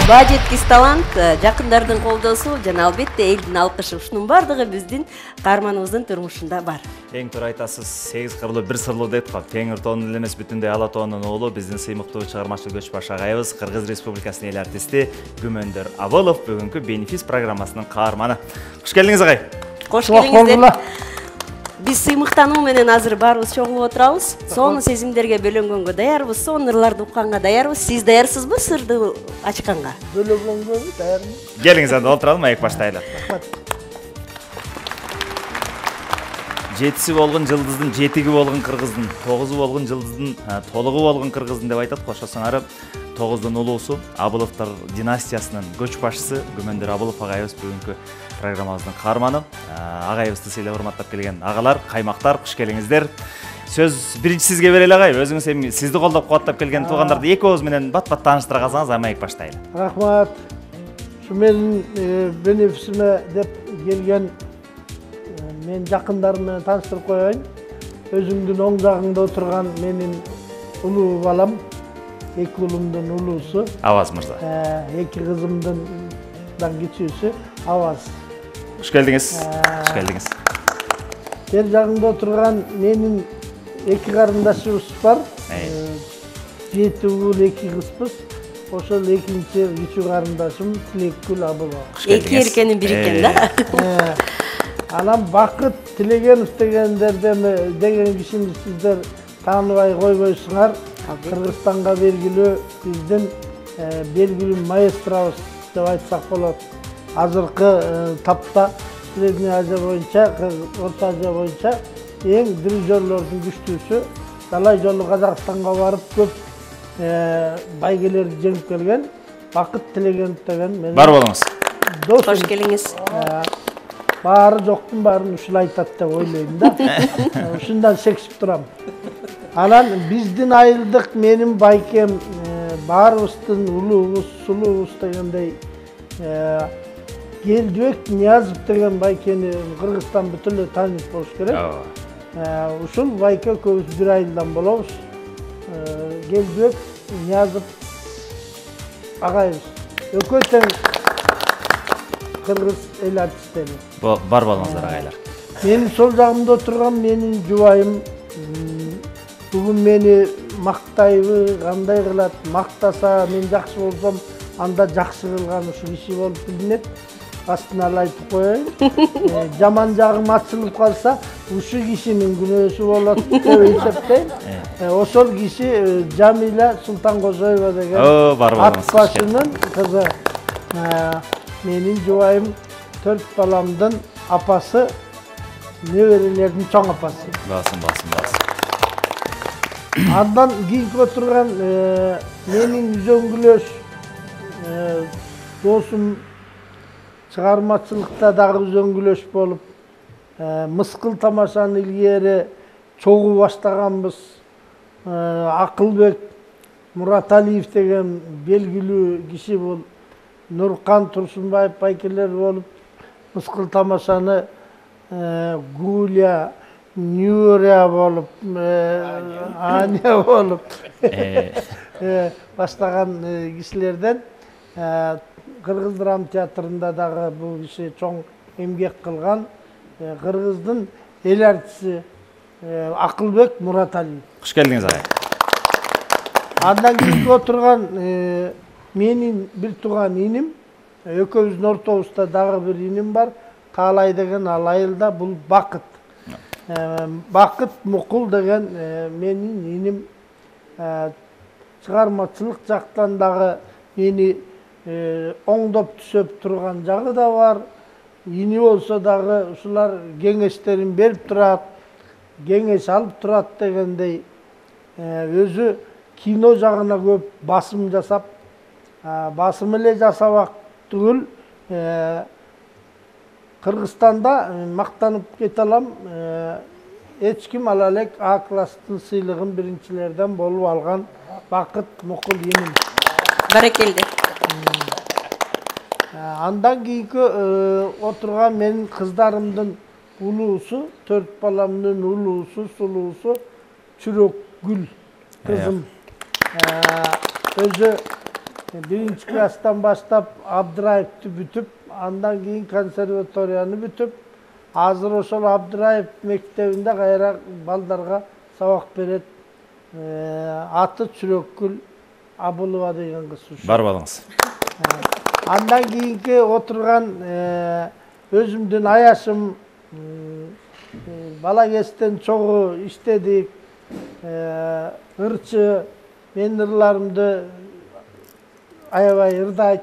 Баа жеткис талант, жакындардын колдоосу жана албетте элдин алкышы ушунун бардыгы биздин каарманыбыздын турмушунда бар. Эң туура айтасыз, 8 кырлуу бир сырлуу дейт го. Теңир тоонун эле эмес, бүтүндөй ала тоонун уулу биздин сыймыктуу чыгармачыл көч баш агайыбыз, Кыргыз Республикасынын эл артисти Күмөндөр Абылов бүгүнкү бенефис программасынын каарманы. Кош келдиңиз агай. Кош келиңиздер. Биз сыймыктануу менен азыр баарыбыз чогулуп отурабыз. Сонун сезимдерге бөлөнгөнгө даярбыз, сонун ырларды укканга даярбыз. Сиз даярсызбы сырды ачканга? Бөлөнгөнгө даярмын. Келиңиз анда отуралым, аяк баштайлы. Жетиси болгон жылдыздын жетиги болгон кыргыздын, 9 болгон жылдыздын толугу болгон кыргыздын деп айтат. Ошосоңары 9дун улуусу Абыловтар династиясынын көч башчысы Күмөндөр Абылов агайыбыз бүгүнкү программабыздын каарманы. Агайыбызды сыйлап урматтап келген агалар, каймактар, кош келиңиздер. Сөз биринчи сизге берели агай. Өзүңүз эми сизди колдоп кубаттап келген туугандарды эки ооз менен бат-бат тааныштыра калсаңыз, аймайык баштайлы. Рахмат. Şu менин бенефисиме деп келген мен жакындарым менен тааныштырып коеюн. Өзүңдүн оң жагыңда отурган менин улуу балам, эки уулумдун улуусу. Аваз мырза. Эки кызымдын кичүүсү Аваз. Кош келдиңиз. Кош келдиңиз. Бер жагымда отурган менин эки карындашыбыз бар. 7 уул, 2 кызбыз. Ошол экинчи кичүү карындашым Тилеккүл Абылова. Эки эркенин бири экен да. Анан Бакыт Тилегенов деген кишини сиздер тааныбай койбойсуңар. Кыргызстанга белгилүү биздин белгилүү маэстробуз деп айтсак болот. Азыркы тапта Средний Азия боюнча, Орто Азия боюнча эң дирижерлордун күчтүүсү. Далай жолу Казакстанга барып көп байгелерди жеңип келген Бакыт Тилегенов деген менин. Бар болуңуз. Кош келиңиз. Баары жоктун баарын ушул айтат деп ойлойм да. Ушундан сексип турам. Анан биздин айылдык менин байкем баарыбыздын улуубуз, сулуубуз дегендей Келдибек Ниязов деген байкени Кыргызстан бүт эле тааныйт болуш керек. Ушул байке көбүз бир айылдан болобуз. Келдибек Ниязов агайыбыз. Экөө тең Кыргыз эл артистери. Бар болуңуздар агайлар. Менин сол жагымда отурган менин жубайым бүгүн мени мактайбы, кандай кылат? Мактаса, мен жакшы болсом, анда жакшы кылган ушу киши болуп билинет. Астына айтып коеюн. Жаман жагым ачылып калса, ушу кишинин күнөөсү болот деп эсептейм. Ошол киши Жамиля Султанкожоева деген атбашынын кызы. Менин жубайым 4 баламдын апасы, неберелердин чоң апасы. Басым. Андан кийинки отурган менин үзөңгүлөш досум чыгармачылыкта дагы үзөңгүлөш болуп, Мыскыл тамашаны илгери чогуу баштаганбыз. Акылбек Мураталиев деген белгилүү киши бул. Нуркан Турсунбаев байкелер болуп, Мыскыл тамашаны Гуля, Нюря болуп, Аня болуп баштаган кишилерден. Кыргыз драма театрында дагы бул киши чоң эмгек кылган. Кыргыздын эл артисти Акылбек Мураталиев. Кош келдиңиз агай. Андан кийинки отурган менин бир тууган иним, экөөбүздүн ортобузда дагы бир иним бар. Таалай деген ал айылда, бул Бакыт. Бакыт Мукул деген менин иним. Чыгармачылык жактан дагы мени оңдоп түзөп турган жагы да бар. Ини болсо дагы ушулар кеңештерин берип турат, кеңеш алып турат дегендей. Өзү кино жагына көп басым жасап, басым эле жасабак түгүл, Кыргызстанда мактанып кете алам, эч ким ала элек А класстын сыйлыгын биринчилерден болуп алган Бакыт Мукул иним. Баракелде. Андан кийинки отурган менин кыздарымдын улуусу, 4 баламдын улуусу, сулуусу Чүрөкгүл кызым. Өзү Birinci klasstan başlap Abdurayev'ti бүтүп, andan keyin konservatoriyani бүтүp, hazır ошол Abdurayev mektebinde kayra baldarga sabak beret. Atı Çürökgül Abulova деген kız. Бар балыңыз. Andan keyinki oturgan özümdün ayaşım bala kesten çoğu işledik. Irçı, men ırlarımdı aябай ырдайт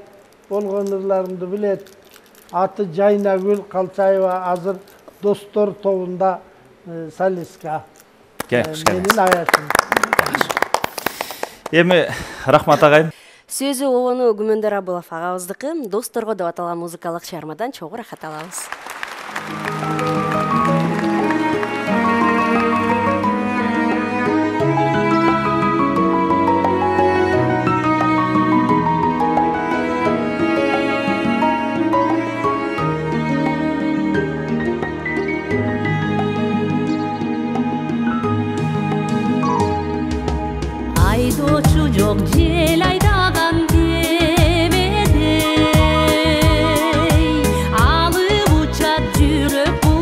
болгон ырlarımды bilet. Atı Caynagül Kalçaева азыр Достор тобунда солистка. Менин ayaşım. Эми рахмат агайым. Сөзү обону Күмөндөр Абылов агабыздыкы. Досторго деп аталган музыкалык чыгармадан чогуу рахат алабыз. Aydoçu çok jel aydagan demedey, alıp uçat жүрөк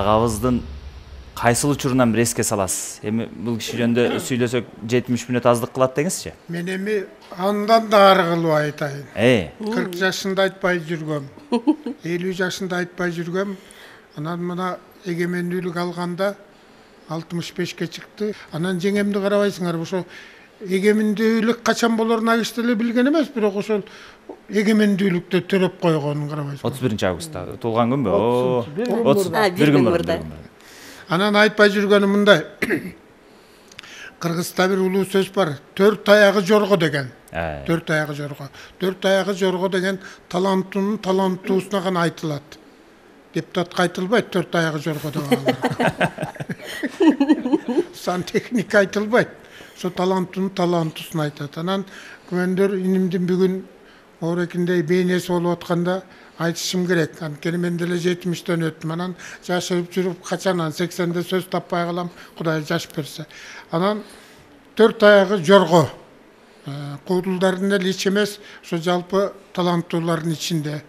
агабыздын кайсыл учурунан бир эске саласыз? Эми бул киши жөнүндө сүйлөсөк 70 мүнөт аздык кылат деңизчи. Мен эми андан да ары кылып айтайын. 40 жашында айтпай жүргөм. 50 жашында айтпай жүргөм. Анан мына эгемендүүлүк алганда 65ке чыкты. Анан жеңемди карабайсыңар, ошо эгемендүүлүк качан болорун агышты эле билген эмес, бирок ошол эгемендүүлүктө төрөп койгонун карабайсыңар. 31-августта туулган күнбү? бир күн мурда. Анан айтпай жүргөнүм мындай. Кыргызда бир улуу сөз бар. 4 аягы жорго деген. 4 аягы жорго. 4 аягы жорго деген таланттуунун таланттуусуна гана айтылат. Депутатка айтылбайт 4 аягы жорго деген. Сантехник айтылбайт. Ошо таланттуунун талантуусун айтат. Анан күмөндөр инимдин бүгүн орекиндей бейнеси болуп атканда айтышым керек. Анткени мен деле 70тен өттүм. Анан жашырып жүрүп качанан 80де сөз таппай калам, Кудай жаш берсе. Анан 4 аягы жорго. Куудулдардын эле ич эмес, ошо жалпы таланттуулардын ичинде.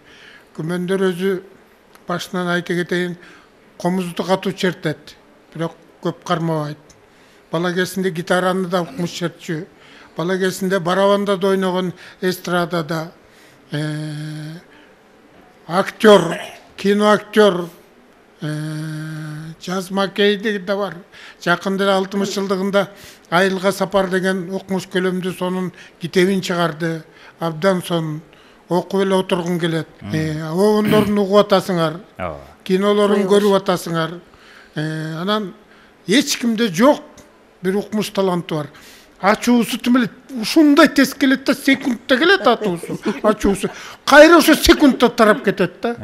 Күмөндөр өзү башынан айта кетейин, комузду катуу чертет, бирок көп кармабайт. Бала кезинде гитараны да укмуш чертчү. Бала кезинде барабанда да ойногон, эстрадада, актер, киноактер, жаз макейди да бар. Жакында 60 жылдыгында Айылга сапар деген окумуш көлөмдүү сонун китебин чыгарды. Абдан сонун окуп эле отургун келет. Обондорун угуп атасыңар, кинолорун көрүп атасыңар. Анан эч кимде жок бир укмуш таланты бар. Ачуусу тимелет, ушундай тез келет да, секундта келет ачуусу. Кайра ошо секундта тарап кетет да.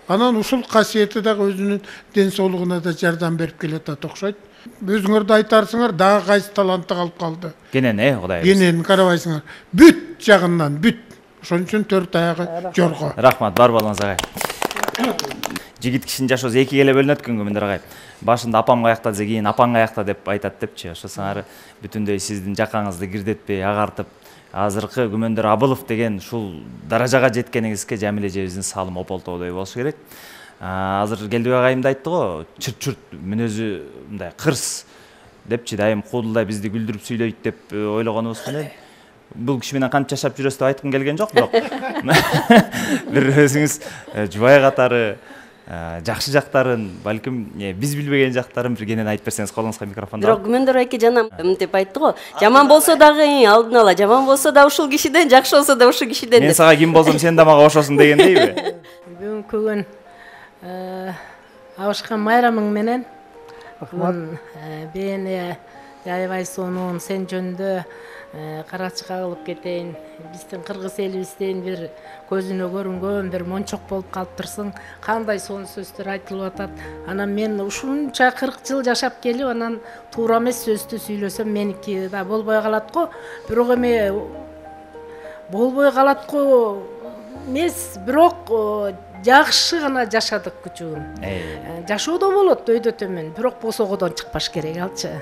Анан ушул касиети дагы өзүнүн ден соолугуна да жардам берип келет да окшойт. Өзүңөр да айтарсыңар, дагы кайсы талантты калып калды. Кенен, Кудай. Кенен карабайсыңар. Бүт жагынан бүт. Ошон үчүн 4 аягы жорго. Рахмат, бар балаңыз агай. Жигит кишинин жашоосу экиге эле бөлүнөт экен күмөндөр агай. Башында апам каякта десе, кийин апаң каякта деп айтат депчи. Ошо саңары бүтүндөй сиздин жакаңызды кирдетпей, агартып, азыркы Күмөндөр Абылов деген ушул даражага жеткениңизге Жамиле эжебиздин салымы ополтоодой болуш керек. Азыр Келдибек агайым да айтты го, чырт-чырт мүнөзү мындай кырс депчи, дайым куудулдай бизди күлдүрүп сүйлөйт деп ойлогонубуз менен бул киши менен кантип жашап жүрөсүз деп айткым келген жок, бирок бир өзүңүз жубай катары жакшы жактарын, балким биз билбеген жактарын бир кенен айтып берсеңиз, колуңузга микрофонду. Бирок Күмөндөр айке жана мынтип айтты го, жаман болсо дагы алдын ала, жаман болсо да ушул кишиден, жакшы болсо да ушул кишиден. Мен сага ким болсом, сен да мага ошосуң дегендейби? Бүгүнкү күн абышкан майрамың менен бээне аябай сонун сен жөнүндө карачы кагылып кетейин. Биздин кыргыз элибизден бир көзүнө көрүнгөн бир мончок болуп калыптырсың. Кандай сонун сөздөр айтылып атат. Анан мен ушунча 40 жыл жашап келип, анан туура эмес сөздү сүйлөсөм меники да болбой калат го. Бирок эми болбой калат го эмес, бирок жакшы гана жашадык күчүгүн. Жашоодо болот өйдө төмөн, бирок босогодон чыкпаш керек алчы.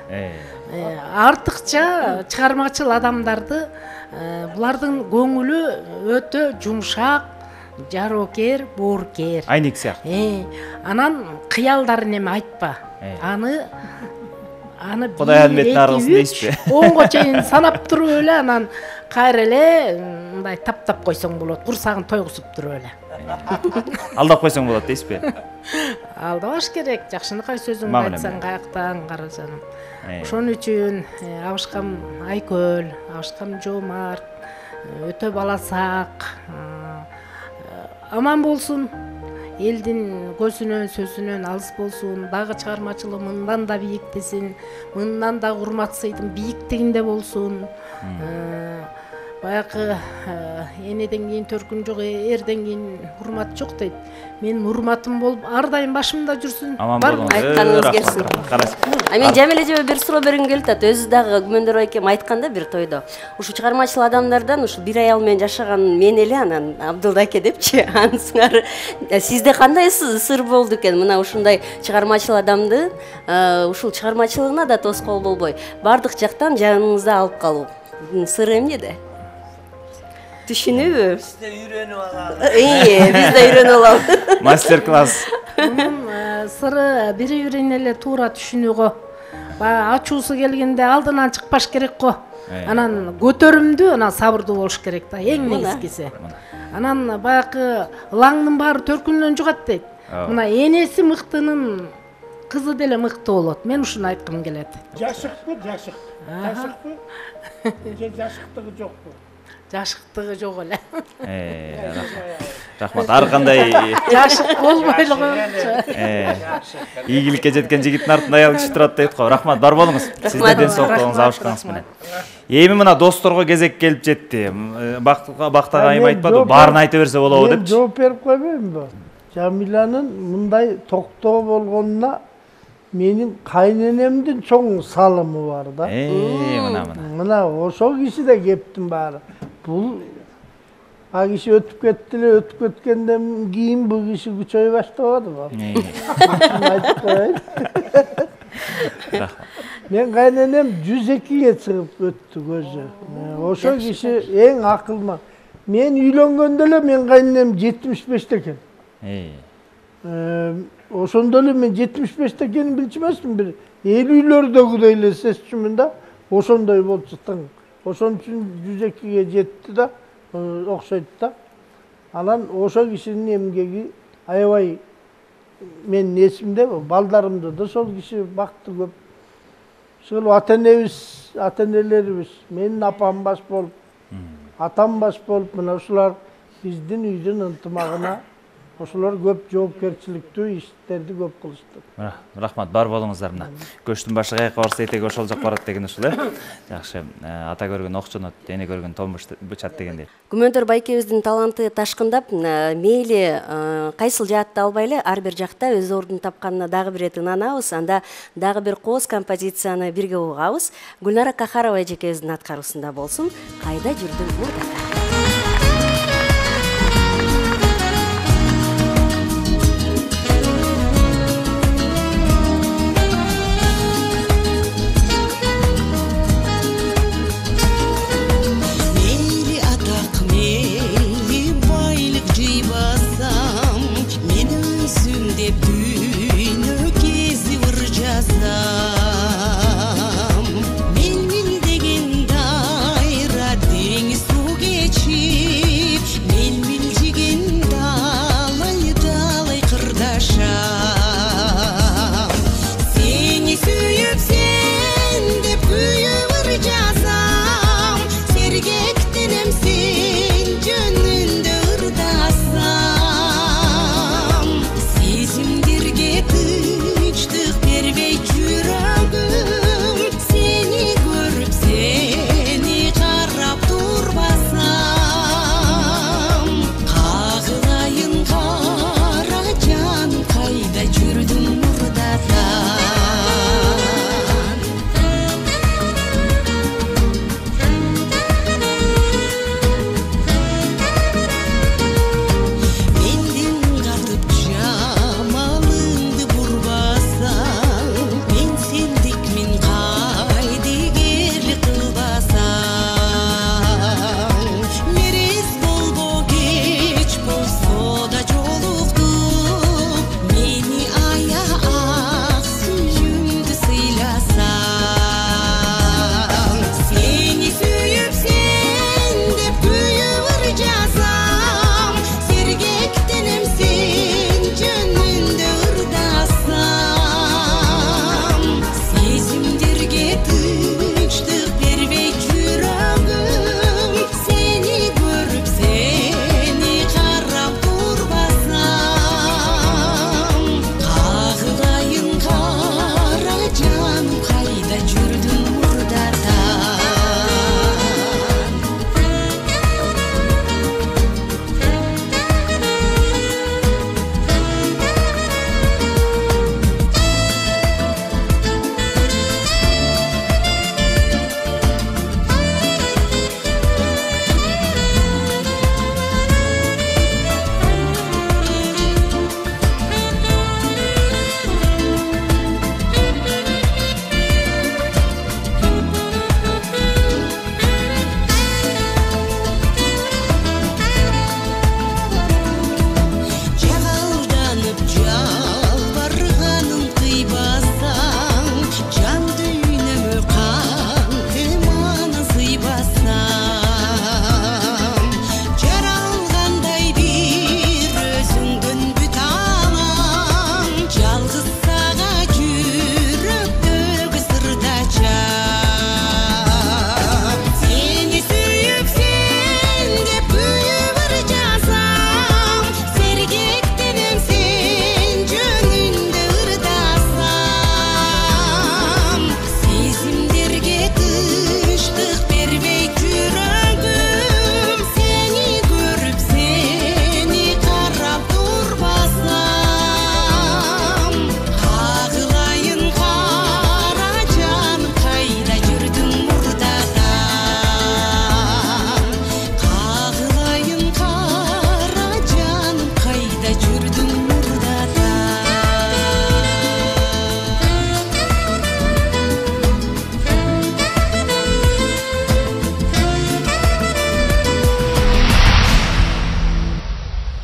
Артыкча чыгармачыл адамдарды булардын көңүлү өтө жумшак, жароокер, боорукер. Айник сыяктуу. Анан кыялдарын эми айтпа. Аны Кудай албеттин аргысын дейсизби? Онго чейин санап туруп эле, анан кайра эле мындай таптап койсоң болот, курсагын тойгузуп туруп эле. Алдап койсоң болот дейсизби? Алдабаш керек, жакшыныкай сөзүңдү айтсаң каяктан кара жаным. Ошон үчүн абышкам Айкөл, абышкам Жомарт, өтө баласак, аман болсун. Элдин көзүнөн, сөзүнөн алыс болсун, дагы чыгармачылыгы мындан да бийиктесин, мындан да урмат сыйдын бийиктигинде болсун. Баягы энеден кийин төркүн жок, эрден кийин урмат жок дейт. Менин урматым болуп, ар дайым башымда жүрсүн. Аман болуңуз. Айтканыңыз келсин. Мен Жамиле эжеме бир суроо бергим келип атат. Өзү дагы Күмөндөр айкем айтканда бир тойдо. Ушу чыгармачыл адамдардан ушу бир аял менен жашаган мен эле, анан Абдулда аке депчи, анысыңар сизде кандай сыр болду экен? Мына ушундай чыгармачыл адамды ушул чыгармачылыгына да тоскоол болбой, бардык жактан жаныңызда алып калуу. Сыры эмнеде? Түшүнүүбү? Бизде үйрөнүп алалы. Бизде үйрөнүп алалы. Мастер-класс. сыры бири бирине эле туура түшүнүүгө, баягы ачуусу келгенде алдынан чыкпаш керек го. Анан көтөрүмдүү, анан сабырдуу болуш керек да, эң негизгиси. Анан баягы ылаңдын баары төркүнүнөн жугат дейт. Мына энеси мыктынын кызы деле мыкты болот. Мен ушуну айткым келет. Жашыкпы, жашык. Жашыкпы? Же жашыктыгы жокпу? Жашыктыгы жок эле. Рахмат. Ар кандай Жашык болбойлу коюпчу. ийгиликке жеткен жигиттин артында аял киши турат дейт го. Рахмат, бар болуңуз. Сизде ден соолуктугуңуз абышкаңыз менен. Эми мына досторго кезек келип жетти. Бактага айым айтпады, баарын айта берсе болобу депчи. Мен жооп берип койбоймунбу? Жамиланын мындай токтоо болгонуна менин кайненемдин чоң салымы бар да. Мына ошол киши да кептин баары. Бул киши өтүп кетти эле, өтүп кеткенден кийин бул киши күчөй баштабадыбы? Айтып коеюн. Мен кайненем 102ге чыгып өттү көзү. Ошол киши эң акылма. Мен үйлөнгөндө эле мен кайненем 75те экен. Ошондо эле мен 75те экенин билчү эмесмин, бир 50-лөрдөгүдөй эле сезчүмүн да. Ошондой болчу таң. Ошон үчүн 102ге жетти да, окшойт да. Анан ошол кишинин эмгеги аябай менин эсимде, балдарымды да ошол киши бакты көп. Ошол ата-энелерибиз, менин апам баш болуп, атам баш болуп, мына ушулар биздин үйдүн ынтымагына ошолор көп жоопкерчиликтүү иштерди көп кылышты. Рахмат, бар болуңуздар мына. Көчтүн башы каяка барса этеги ошол жак барат деген ушул Жакшы. Ата көргөн окчонот, эне көргөн томуш бычат дегендей. Күмөнтөр байкебиздин таланты ташкындап, мейли кайсыл жаатты албайлы, ар бир жакта өз ордун тапканына дагы бир эти ынанабыз. Анда дагы бир кооз композицияны бирге угабыз. Гүлнара Кахарова эжекебиздин аткаруусунда болсун. Кайда жүрдүң мурдата? Мен деген дайра тең су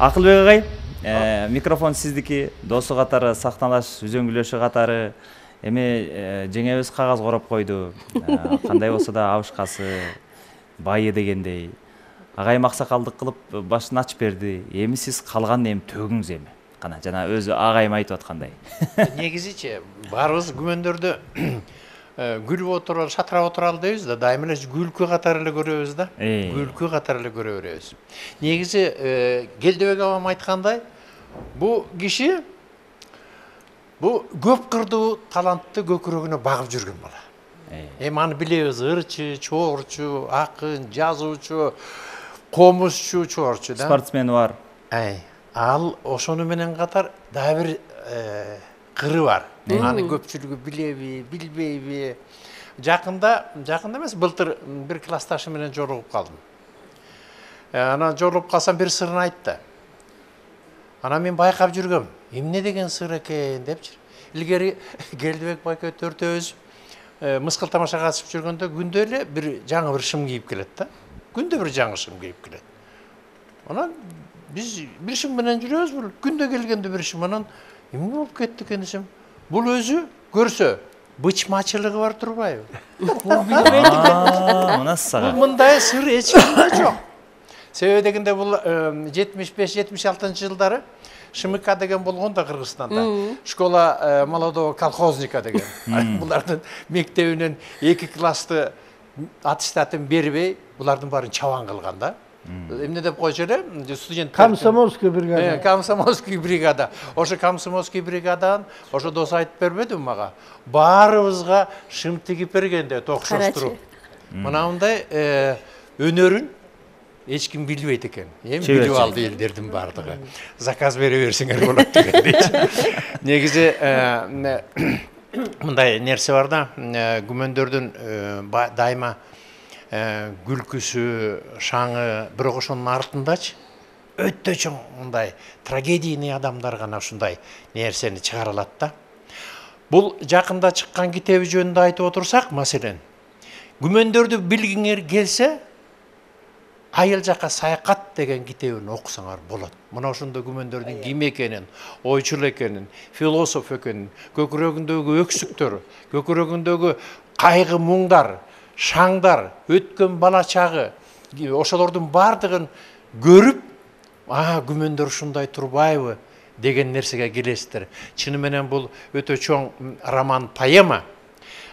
Акылбек агай, микрофон сиздики, досу катары, сактанаш үзөңгүлөшү катары. Эми жеңебиз кагаз короп койду. Кандай болсо да абышкасы байы дегендей. Агайым аксакалдык кылып башын ачып берди. Эми сиз калган эми төгүңүз эми. Кана жана өзү агайым айтып аткандай. Негизичи баарыбыз күмөндөрдү күлүп отуралы, шатырап отуралы дейбиз да, дайыма эле күлкү катары эле көрөбүз да. Күлкү катары эле көрө беребиз. Негизи Келдебек абам айткандай, бу киши көп кырдуу талантты көкүрөгүнө багып жүргөн бала. Эми аны билебиз, ырчы, чоорчу, акын, жазуучу, комузчу, чоорчу да. Спортсмени бар. Ал ошону менен катар дагы бир кыры бар. Аны көпчүлүгү билеби, билбейби. Жакында эмес, былтыр бир классташым менен жолугуп калдым. Анан жолугуп калсам бир сырын айтты. Анан мен байкап жүргөм. Эмне деген сыр экен депчи. Илгери Келдебек байке төртөөбүз мыскыл тамаша катышып жүргөндө күндө эле бир жаңы бир шым кийип келет да. Күндө бир жаңы шым кийип келет. Анан биз бир шым менен жүрөбүз, бул күндө келгенде бир шым. Анан эмне болуп кетти экен десем, бул өзү көрсө бычмачылыгы бар турбайбы? Бул билбейт экен. Мына сага. Мындай сыр эч кимде жок. Себеби дегенде бул 75-76 жылдары ШМК деген болгон да Кыргызстанда. Школа молодого колхозника деген. Булардын мектебинен 2 классты аттестатын бербей, булардын баарын чабан кылган да. Эмне деп койчу эле, студент Комсомольский бригада. Комсомольский бригада. Ошо комсомольский бригадан ошо дос айтып бербеди мага. Баарыбызга шым тигип бергенде токшоштуруп. Мынандай өнөрүн эч ким билбейт экен. Эми билип алды элдердин бардыгы. Заказ бере берсеңер болот дегендей. Негизи мындай нерсе бар да, күмөндөрдүн дайыма күлкүсү, шаңы, бирок ошонун артындачы өтө чоң мындай трагедийный адамдар гана ушундай нерсени чыгара алат да. Бул жакында чыккан китеби жөнүндө айтып отурсак, маселен, күмөндөрдү билгиңер келсе, Айыл жака саякат деген китебин окусаңар болот. Мына ошондо күмөндөрдүн ким экенин, ойчул экенин, философ экенин, көкүрөгүндөгү өксүктөр, көкүрөгүндөгү кайгы муңдар, шаңдар, өткөн бала чагы, ошолордун бардыгын көрүп, күмөндөр ушундай турбайбы деген нерсеге келесиздер. Чыны менен бул өтө чоң роман, поэма.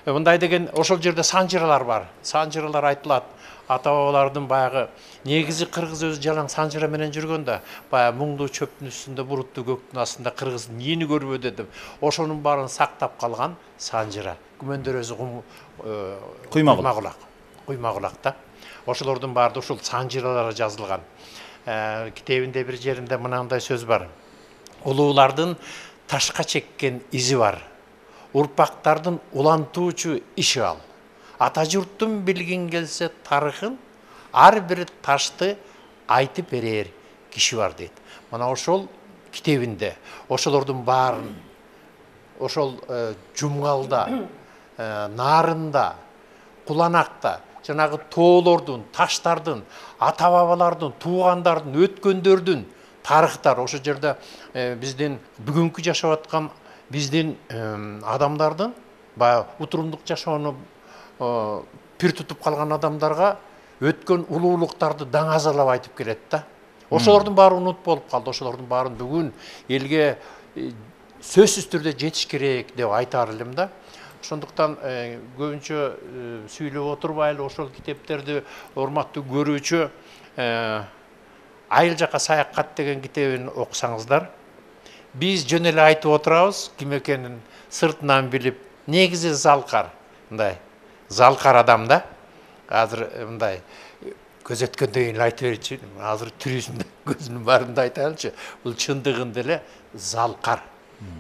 Мындай деген ошол жерде санжыралар бар. Санжыралар айтылат. Ата-бабалардын баягы негизи кыргыз өзү жалаң санжыра менен жүргөндө, баягы муңдуу чөптүн үстүндө, булуттуу көктүн астында кыргыздын ийини көрбөдү деп, ошонун баарын сактап калган санжыра. Күмөндөр өзү куймагулак да. Ошолордун баары ушул санжыралар жазылган. Китебинде бир жеринде мынандай сөз бар. Улуулардын ташка чеккен изи бар. Урпактардын улантуучу иши ал. Ата журттун билгин келсе тарыхын, ар бир ташты айтып берер киши бар дейт. Мына ошол китебинде, ошолордун баарын, ошол жумгалда, нарында, куланакта, жанагы тоолордун, таштардын, ата-бабалардын, туугандардын, өткөндөрдүн тарыхтар, ошол жерде биздин бүгүнкү жашап аткан биздин адамдардын баягы утурумдук жашоону пир тутуп калган адамдарга өткөн улуулуктарды даңазалап айтып келет да. Ошолордун баары унут болуп калды. Ошолордун баарын бүгүн элге сөзсүз түрдө жетиш керек деп айтар элем да. Ошондуктан көбүнчө сүйлөп отурбайлы ошол китептерди урматтуу көрүүчү Айыл жака саякат деген китебин окусаңыздар, биз жөн эле айтып отурабыз, ким экенин сыртынан билип, негизи залкар, мындай залкар адам да. Азыр мындай көзөткөндөн кийин айтып берчи, азыр түрүсүндө көзүнүн барында айтайлычы, бул чындыгында эле залкар.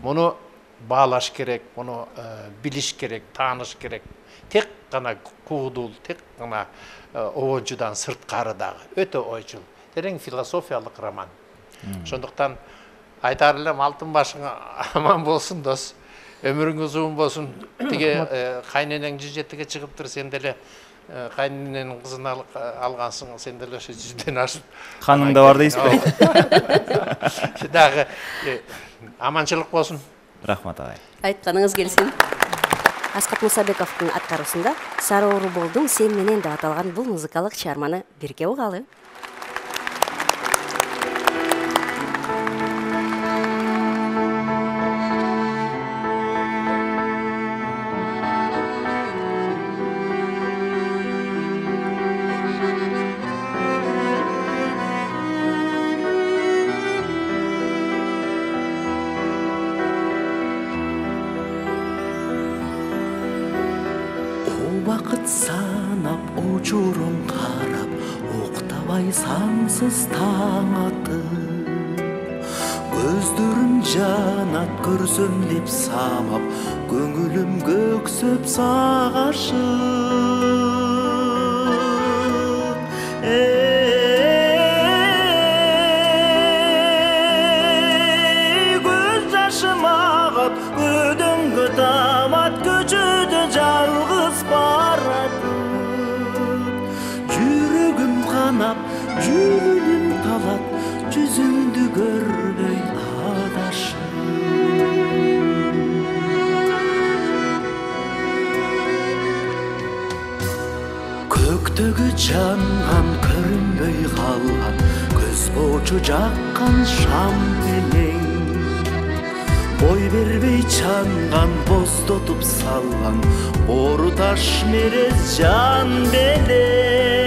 Муну баалаш керек, муну билиш керек, тааныш керек. Тек гана куудул, тек гана обончудан сырткары дагы өтө ойчул. Терең философиялык роман. Ошондуктан айтар элем, алтын башыңа аман болсун дос. Өмүрүң узун болсун. Тиге кайненең 107-ге чыгыптыр, сен деле кайнененин кызын алгансың, сен деле ошо 100ден ашып. Каныңда бар дейсизби? Дагы аманчылык болсун. Рахмат агай. Айтканыңыз келсин. Аскат Мусабековдун аткаруусунда Сары ору болдуң сен менен деп аталган бул музыкалык чыгарманы бирге угалы. Убакыт санап, учурун карап, уктабай сансыз таң атып, көздөрүм жанат көрсөм деп самап, көңүлүм көксөп сагышып. Көз жашым агат, көдөңгө тамат, көчөдө жалгыз баратып, жүрөгүм канап, жүнүм талат, жүзүңдү көрбөй адашып. Көктөгү жанган, көрүнбөй калган, көз боочу жаккан шам менен, бой бербей чанган, боздотуп салган, бору таш мерез жан белең.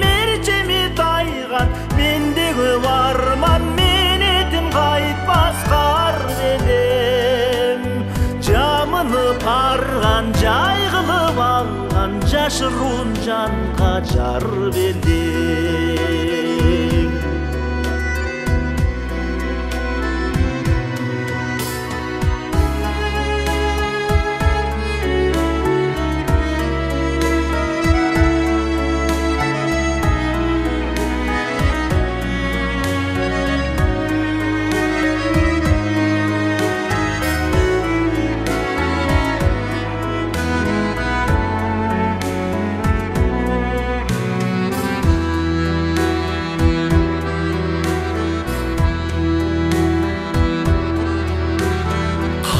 Мерчеми тайган, менде көп арман, менетим кайтпас кар белем. Жамынып арган, жай кылып алган, жашыруун жанга жар белем.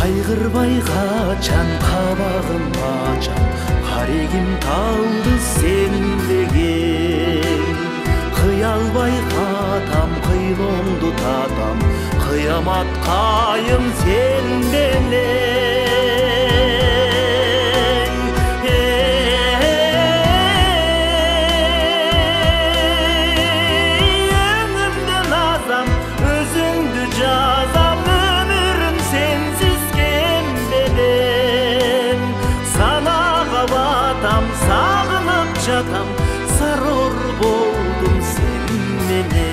Кайгырбай качан, кабагым ачам, карегим талды сен деген. Кыялбай катам, кыйлоңду татам, кыямат кайым сен белең. Өңүмдү назам, өзүңдү жазам, өмүрүм сенсиз санага батам, сагынып жатам, сарор болдум сен менен.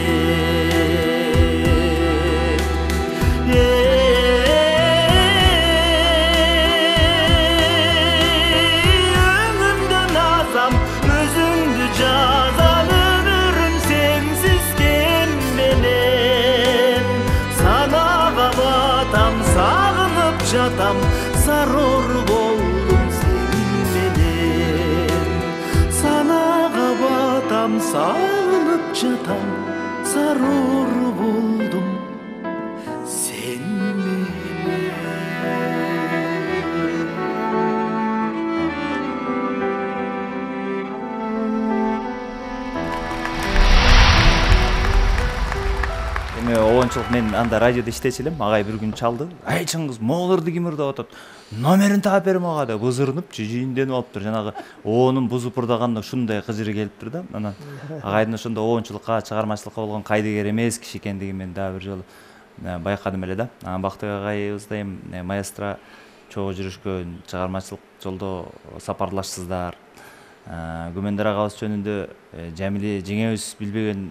Өңүмдү назам, өзүңдү жазам, өмүрүм сенсиз кем менен. Санага батам, сагынып жатам, сарор болдум сен менен. Санага батам, сагынып жатам, сарор болдум сен менен. Эми обончулук мен анда радиодо иштечү элем, агай бир күн чалды. Ай Чыңгыз, моолорду ким ырдап атат? Номерин таап берем ага деп ызырынып, жийинденип алыптыр. Жанагы оонун бузуп ырдаганда ушундай кыжыры келиптир да. Анан агайдын ошондо обончулукка, чыгармачылыкка болгон кайдыгер эмес киши экендигин мен дагы бир жолу байкадым эле да. Анан Бактык агайыбыз да эми маэстро чогуу жүрүшкөн, чыгармачылык жолдо сапарлашсыздар. Күмөндөр агабыз жөнүндө Жамиле жеңебиз билбеген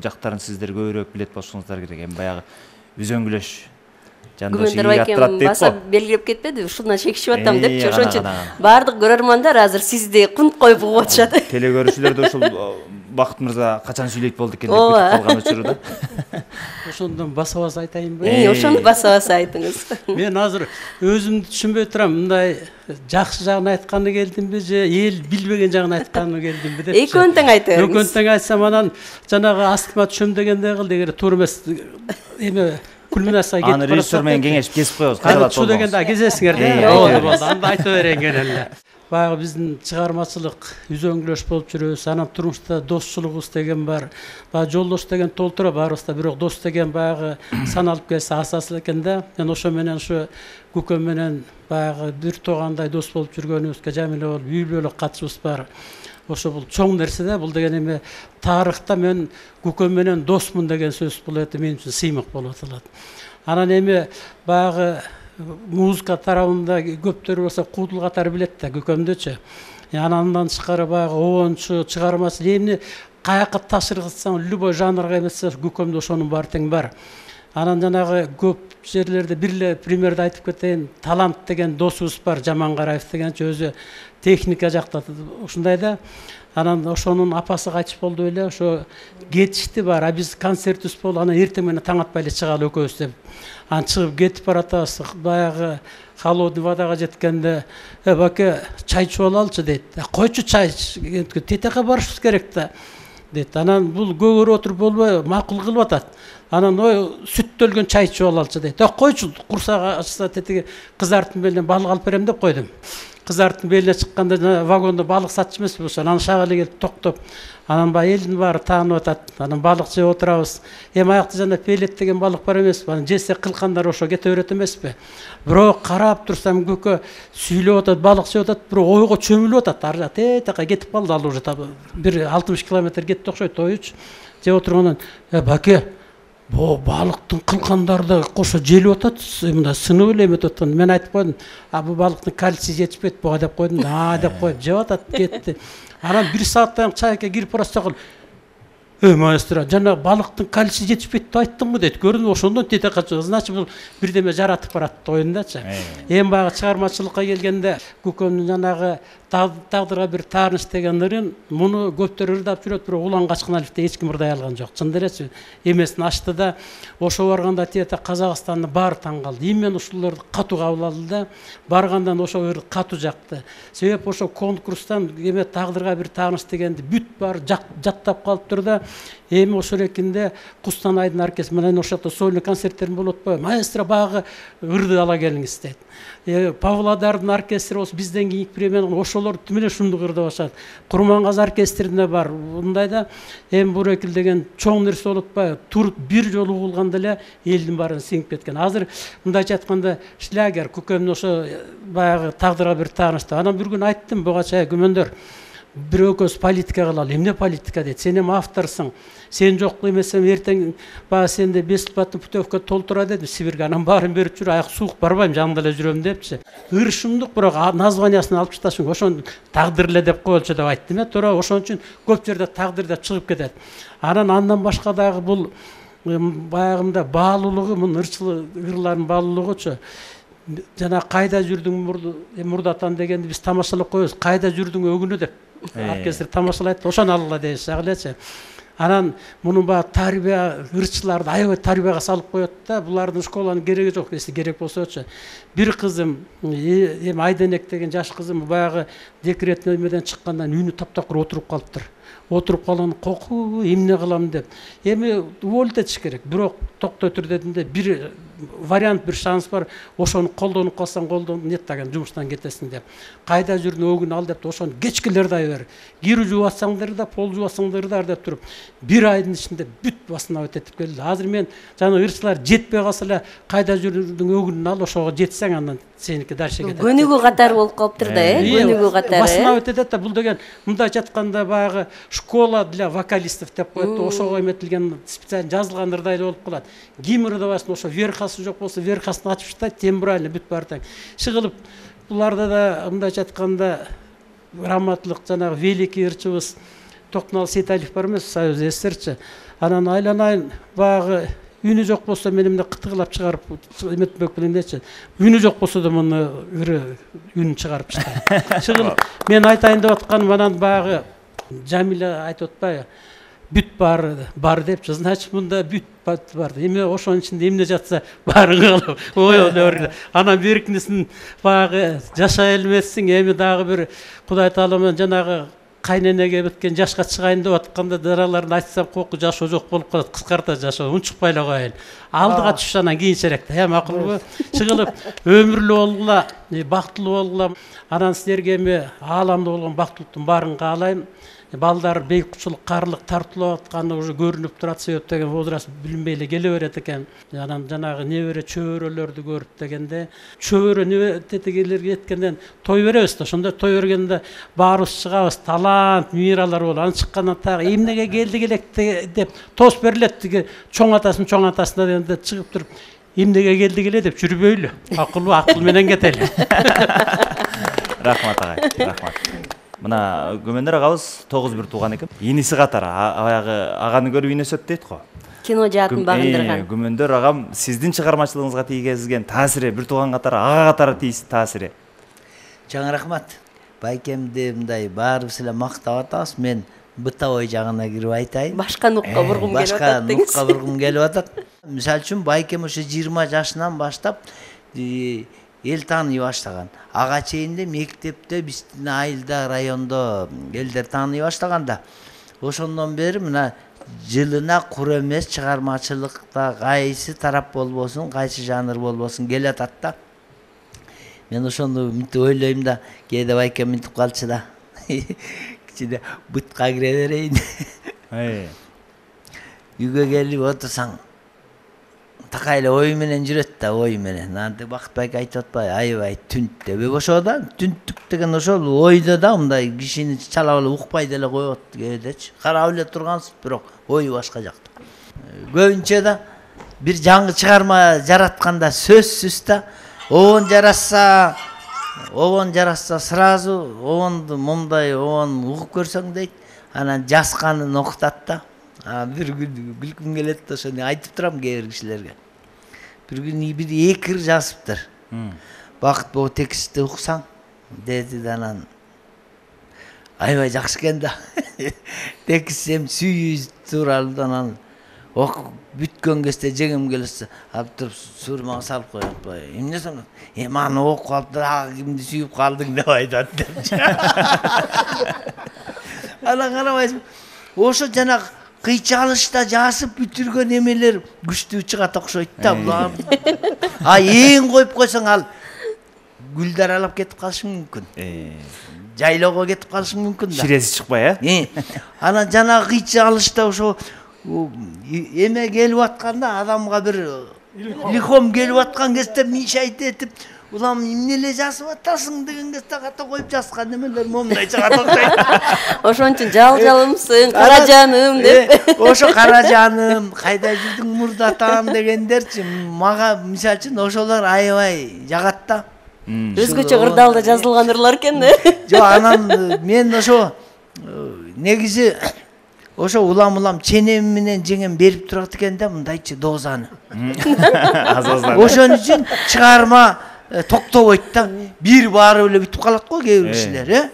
жактарын сиздер көбүрөөк билет болушуңуздар керек. Эми баягы үзөңгүлөш Күмөндөр байкем баса белгилеп кетпеди, ушундан чекишип атам депчи. Ошон үчүн баардык көрөрмандар азыр сизди кунт коюп угуп атышат. Теле көрүүчүлөр да ушул Бакыт мырза качан сүйлөйт болду экен деп күтүп калган учурда. Ошондон баса-баса айтайынбы? Ошону баса-баса айтыңыз. Мен азыр өзүмдү түшүнбөй турам, мындай жакшы жагын айтканы келдимби же эл билбеген жагын айтканы келдимби деп. Экөөнү тең айтыңыз. Экөөнү тең айтсам анан жанагы астыма түшөм дегенде кылды, эгер туура эмес эме кульминацияга кетип Аны режиссер менен кеңешип кесип коебуз. Кайра чу дегенде кезесиңер да. Болду, анда айта берейин эле. Баягы биздин чыгармачылык үзөңгүлөш болуп жүрөбүз. Анан турмушта достчулугубуз деген бар. Баягы жолдош деген толтура барыбызда, бирок дос деген баягы саналып келсе асасы экен да. Мен ошо менен ушу Көкөм менен баягы бир туугандай дос болуп жүргөнүбүзгө Жамиле болуп үй бүлөлүк катышыбыз бар. Ошо бул чоң нерсе да. Бул деген эми тарыхта мен Көкөм менен досмун деген сөз бул эте мен үчүн сыймык болуп аталат. Анан эми баягы музыка тарабында көптөр болсо Куудул катары билет да Көкөмдөчү. Андан тышкары баягы оончу чыгармасы эмне каяка ташыргытсаң любой жанрга эмесе Көкөмдө ошонун баары тең бар. Анан жанагы көп жерлерде бирле примерди айтып кетейин. Талант деген досубуз бар, Жамангараев дегенчи өзү техника жакта ушундай да. Анан ошонун апасы кайтыш болду эле, ошо кетишти бар. А биз концертибиз болду, анан эртең менен таң атпай эле чыгалы экөөбүз деп. Анан чыгып кетип баратабыз. Баягы холодный водага жеткенде, баке, чай ичип алалычы дейт. Койчу чай, тетеке барышыбыз керек да. Дейт. Анан бул көгөрүп отуруп болбой, макул кылып атат. Анан сүттөлгөн чай ичип алалычы дейт. Койчу, курсак ачса тетеге кызартын белен балык алып берем деп койдум. Кызартын белине чыкканда вагондо балык сатчу эмеспи ошо. Анан шага эле келип токтоп, анан баягы элдин баары таанып атат. Анан балык жеп отурабыз. Аякта жана пелет деген балык бар эмеспи? Анан жесе кылкандар ошо кете берет эмеспи? Бирок карап турсам Көкө сүйлөп атат, балык жеп атат, бирок ойго чөмүлүп атат. Ар жакта тетека кетип калды ал уже бир 60 километр кетти окшойт ойуч. Жеп отургандан, баке, бу балыктын кылкандарды кошо желип атат, мындай сынып эле эметип аткан. Мен айтып койдум, бу балыктын кальций жетишпейт буга деп койдум. Деп коюп жеп атат, кетти. Анан 1 сааттан чайка кирип барасак, маэстро, жана балыктын кальций жетишпейт деп айттыңбы дейт. Көрдүм, ошондон тете качы. Значит, бул бирдеме жаратып барат оюндачы. Эми баягы чыгармачылыкка келгенде Көкөмдүн жанагы тагдырга бир таарынч деген ырын, муну көптөр ырдап жүрөт, бирок Улан Качкыналевди эч ким ырдай алган жок. Чын элечи, эмесин ачты да, ошо барганда тете Казакстандын баары таң калды. Мен ушуларды катуу кабыл алды да, баргандан ошо ыр катуу жакты. Себеп ошо конкурстан эме тагдырга бир таарынч дегенди бүт бар жаттап калыптыр да. Эми ошол экинде Кустанайдын оркестри менен ошол сольный концерттерин болуп атпайбы? Маэстро багы ырды ала келиңиз дейт. Павлодардын оркестри болсо бизден кийинки премияны ошолор менен ушундук ырдап атышат. Курмангаз оркестринде бар. Мындай да эми Бурекил деген чоң нерсе болуп атпайбы? Туруп бир жолу угулганда эле элдин баарын сиңип кеткен. Азыр мындайча айтканда шлягер Көкөмдүн ошо баягы тагдырга бир таарынчта. Анан бир күн айттым буга чай күмөндөр. Бир экөөбүз политика кылалы. Эмне политика дейт? Сен эми авторсуң. Сен жок эмесем эртең баягы сенде бесплатный путевка толтура дедим Сибирге. Анан баарын берип жүр, аяк суук барбайм, жанында эле жүрөм депчи. Ырышымдык, бирок названиясын алып чыкташым. Ошон тагдыр эле деп коелчу деп айттым. Туура ошон үчүн көп жерде тагдыр деп чыгып кетет. Андан башка дагы бул баягында баалуулугу, мунун ырлардын баалуулугучу. Жана кайда жүрдүң мурдатан дегенди биз тамашалап коебуз. Кайда жүрдүң өгүнү деп оркестр тамашалайт. Ошону алгыла дейсиз элечи. Анан мунун баягы тарбия ырчыларды аябай тарбияга салып коет да, булардын школанын кереги жок, эси керек болсочу. Бир кызым, эми Айденек деген жаш кызым баягы декретный эмеден чыккандан үнү таптакыр отуруп калыптыр. Отуруп калган коку эмне кылам деп. Эми уволить этиш керек. Бирок токтой тур дедимде бир вариант, бир шанс бар. Ошону колдонуп калсаң нет деген жумуштан кетесиң деп. Кайда жүрдүң өгүн ал деп ошону кечкелерди ай бер. Кири жуасаңдар да, пол жуасаңдар да деп туруп, бир айдын ичинде бүт басына өтөтүп келди. Азыр мен жана ырчылар жетпей калса эле кайда жүрдүң өгүнүн ал, ошого жетсең андан сеники дальше кетет. Көнүгүү катары болуп калыптыр да, көнүгүү катары. Басына өтөт да, бул деген мындайча айтканда баягы школа для вокалистов деп коет. Ошого эметилген специально жазылган ырдай болуп калат. Ким ырдабасын, ошо верхасы жок болсо верхасын ачып таштайт, тембрально бүт баары тең. Чыгылып буларда да мындайча айтканда грамотлык жанагы великий ырчыбыз Токтонал Сейталиев бар эмес, Союз СССРчи. Анан айланайын баягы үнү жок болсо мен эмне кытыгылап чыгарып эметпек белемдечи. Үнү жок болсо да муну ыры үнүн чыгарып чыгат. Чыгылып мен айтайын деп атканым анан баягы Жамиля айтып атпайбы? Бүт бар депчи. Значит, мында бүт бар. Эме ошонун ичинде эмне жатса баарын кылып, ой, анан беркинесин баягы жашай элмесиң, эми дагы бир Кудай Таала менен жанагы кайненеге беткен жашка чыгайын деп атканда дараларын айтсам коку жашоо жок болуп калат, кыскарта жашоо, унчукпай эле коеюн. Алдыга түшүш анан кийинчерээк да, макулбу? Чыгылып өмүрлүү болгула, бактылуу болгула. Анан силерге эми ааламда болгон бактылыктын баарын каалайм. Балдар бейкучулук, карлык тартылып атканы уже көрүнүп турат, себеп деген возраст билинбей эле келе берет экен. Анан жанагы небере чөбөрөлөрдү көрүп дегенде, чөбөрө небетегелерге жеткенден той беребиз да, ошондо той бергенде баарыбыз чыгабыз, талант, миралар болот. Анан чыккандан тагы эмнеге келдик элек деп тос берилет, тиги чоң атасына дегенде чыгып туруп, эмнеге келдик эле деп жүрбөйлү. Акылбы, акыл менен кетели. Рахмат агай, рахмат. Мына Күмөндөр агабыз 9 бир тууган экен. Иниси катары аягы аганы көрүп инесет дейт го. Кино жаатын багындырган. Күмөндөр агам сиздин чыгармачылыгыңызга тийгизген таасири, бир тууган катары ага катары таасири. Жаңы рахмат. Байкемди мындай баарыбыз эле мактап атабыз. Мен бытовой жагына кирип айтайын. Башка нукка бургум келип атат деңиз. Башка нукка бургум келип атат. Мисалы үчүн Байкем ошо 20 жашынан баштап эл тааный баштаган. Ага чейинде мектепте, биздин айылда, райондо элдер тааный баштаганда, ошондон бери мына жылына кур эмес чыгармачылыкта кайсы тарап болбосун, кайсы жанр болбосун келатат да. Мен ошону мынтип ойлойм да, кээде Байкем мынтип калчу да. Кичине бутка кире берейин. Үйгө келип отурсаң, такай эле ой менен жүрөт да, ой менен. Антип Бакытбек айтып атпайбы, аябай түнт деп. Ошо да, түнттүк деген ошол ойдо да, мындай кишини чалап эле укпай деле коет кээдечи. Карап эле тургансыз, бирок ой башка жакта. Көбүнчө да бир жаңы чыгарма жаратканда сөзсүз да, обон жараса сразу обонду момдай обон угуп көрсөң дейт, анан жазганын окутат да. Бир күн күлкүм келет да, ошону айтып турам кээ бир кишилерге. Бир күн бир экир жазыптыр. Бакыт бул текстти уксаң деди да, анан аябай жакшы экен да. Текст эми сүйүү тууралуу анан окуп бүткөн кезде жеңим келсе, алып туруп сурмага салып коет. Эмне соң? Аны окуп калып дагы кимди сүйүп калдың деп айтат депчи. Анан карабайсың, ошо жанагы кыйчалышта жазып бүтүргөн эмелер күчтүү чыгат окшойт да. Эң коюп койсоң ал гүлдар алып кетип калышы мүмкүн. Жайлоого кетип калышы мүмкүн да. Ширеси чыкпай, Анан жанагы кыйчалышта ошо эме келип атканда, адамга бир илхом келип аткан кезде мишайт этип, улам эмне эле жазып атасың деген кезде ката коюп жазган эмелер момундай чыгат окшойт. Ошон үчүн жалжалымсың, кара жаным деп. Ошо кара жаным, кайда жүрдүң мурдатам дегендерчи, мага мисалы үчүн ошолор аябай жагат да. Өзгөчө кырдаалда жазылган ырлар экен да. Жок, анан мен ошо негизи ошо улам ченем менен жеңем берип турат экен да, мындайчы дозаны. Ошон үчүн чыгарма токтобойт да. Бир барып эле бүтүп калат го кээ бир кишилер,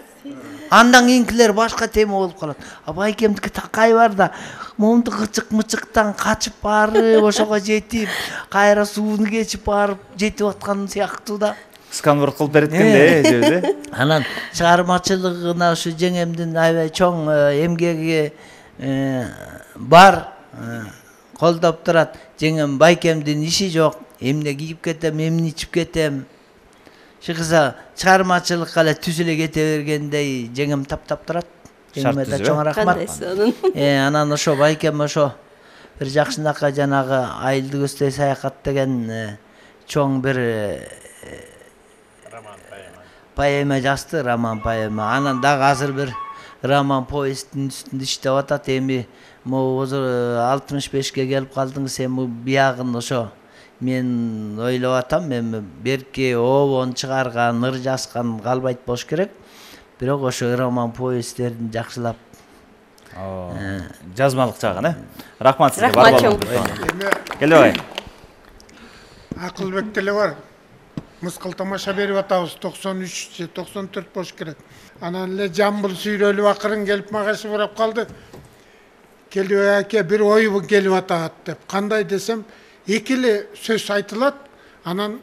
Андан кийинкилер башка тема болуп калат. Байкемдики такай бар да, момунду кычык-мычыктан качып барып, ошого жетип, кайра сууну кечип барып жетип аткан сыяктуу да. Сканворд кылып берет экен да, Анан чыгармачылыгына ушу жеңемдин аябай чоң эмгеги бар, колдоп турат. Жеңем Байкемдин иши жок, эмне кийип кетем, эмне ичип кетем. Шыгыза чыгармачылыкка эле түз эле кете бергендей жеңем таптап турат. Жеңеме да чоң рахмат. Анан ошо Байкем ошо бир жакшынакай жанагы айылды көздөй саякат деген чоң бир поэма жазды, роман поэма. Анан дагы азыр бир роман повесттин үстүндө иштеп атат. Эми могу 65ке келип калдыңыз, эми биягын ошо мен ойлоп атам, эми берки обон чыгарган, ыр жазган калбайт болуш керек. Бирок ошо роман повесттерин жакшылап жазмалык жагын, Рахмат сизге, бар болуңуз. Келе бай. Акылбек деле бар. мыскыл тамаша берип атабыз 93 же 94 болуш керек. Анан эле Жамбыл сүйрөлүп акырын келип мага сурап калды. Келип аке бир ой келип атат деп. Кандай десем, эки эле сөз айтылат. Анан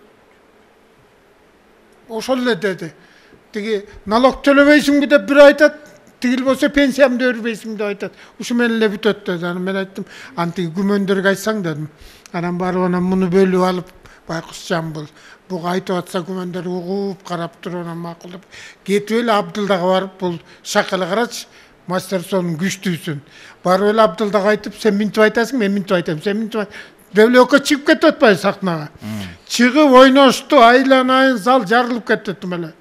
ошол эле деди. Тиги налог төлөбөйсүңбү деп бир айтат. Тигил болсо пенсиямды өрбөйсүң деп айтат. Ушу менен эле бүтөт деди. Анан мен айттым, антиги күмөндөргө айтсаң дедим. Анан барып анан муну бөлүп алып, байкуш Жамбыл. Буга айтып атса күмөндөр угуп карап туруп анан макулдап кетип эле Абдылдага барып, бул шакалы карачы, мастер сонун күчтүүсүн. Барып эле Абдылдага айтып, сен минтип айтасың, мен минтип айтам, сен минтип айт. Деп эле экөө чыгып кетип атпайбы сахнага. Чыгып ойношту, айланайын зал жарылып кетти эле.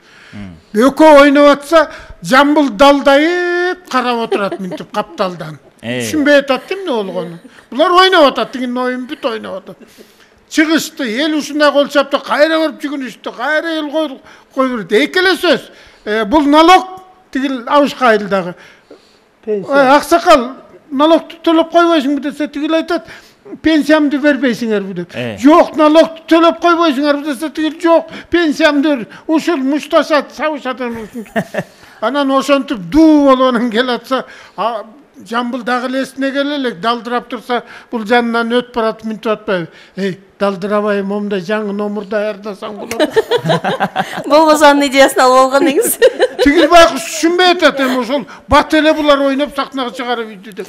Экөө ойноп атса, Жамбыл далдайып карап отурат минтип капталдан. Түшүнбөй атат эмне болгонун. Булар ойноп атат, тигин оюн бүт ойноп атат. Чыгышты, эл ушундай кол чапты, кайра көрүп жүгүнүштү, кайра эл коюп берди. Эки эле сөз. Бул налог тигил абышка айылдагы. Аксакал, налогду төлөп койбойсуңбу десе, тигил айтат, пенсиямды бербейсиңерби деп. Жок, налогду төлөп койбойсуңарбы десе, тигил жок, пенсиямды бер. Ушул мушташат, сабышат. Анан ошентип дуу болуп анан келатса, Жамбыл дагы элесине келелек, далдырап турса, бул жанынан өтүп барат, минтип атпайбы. Далдырабай момундай жаңы номурда аярдасаң болот. Болбосо анын идеясын алып алган негиз. Тигил байкуш түшүнбөй атат, ошол бат эле булар ойноп сахнага чыгарып үйдү деп.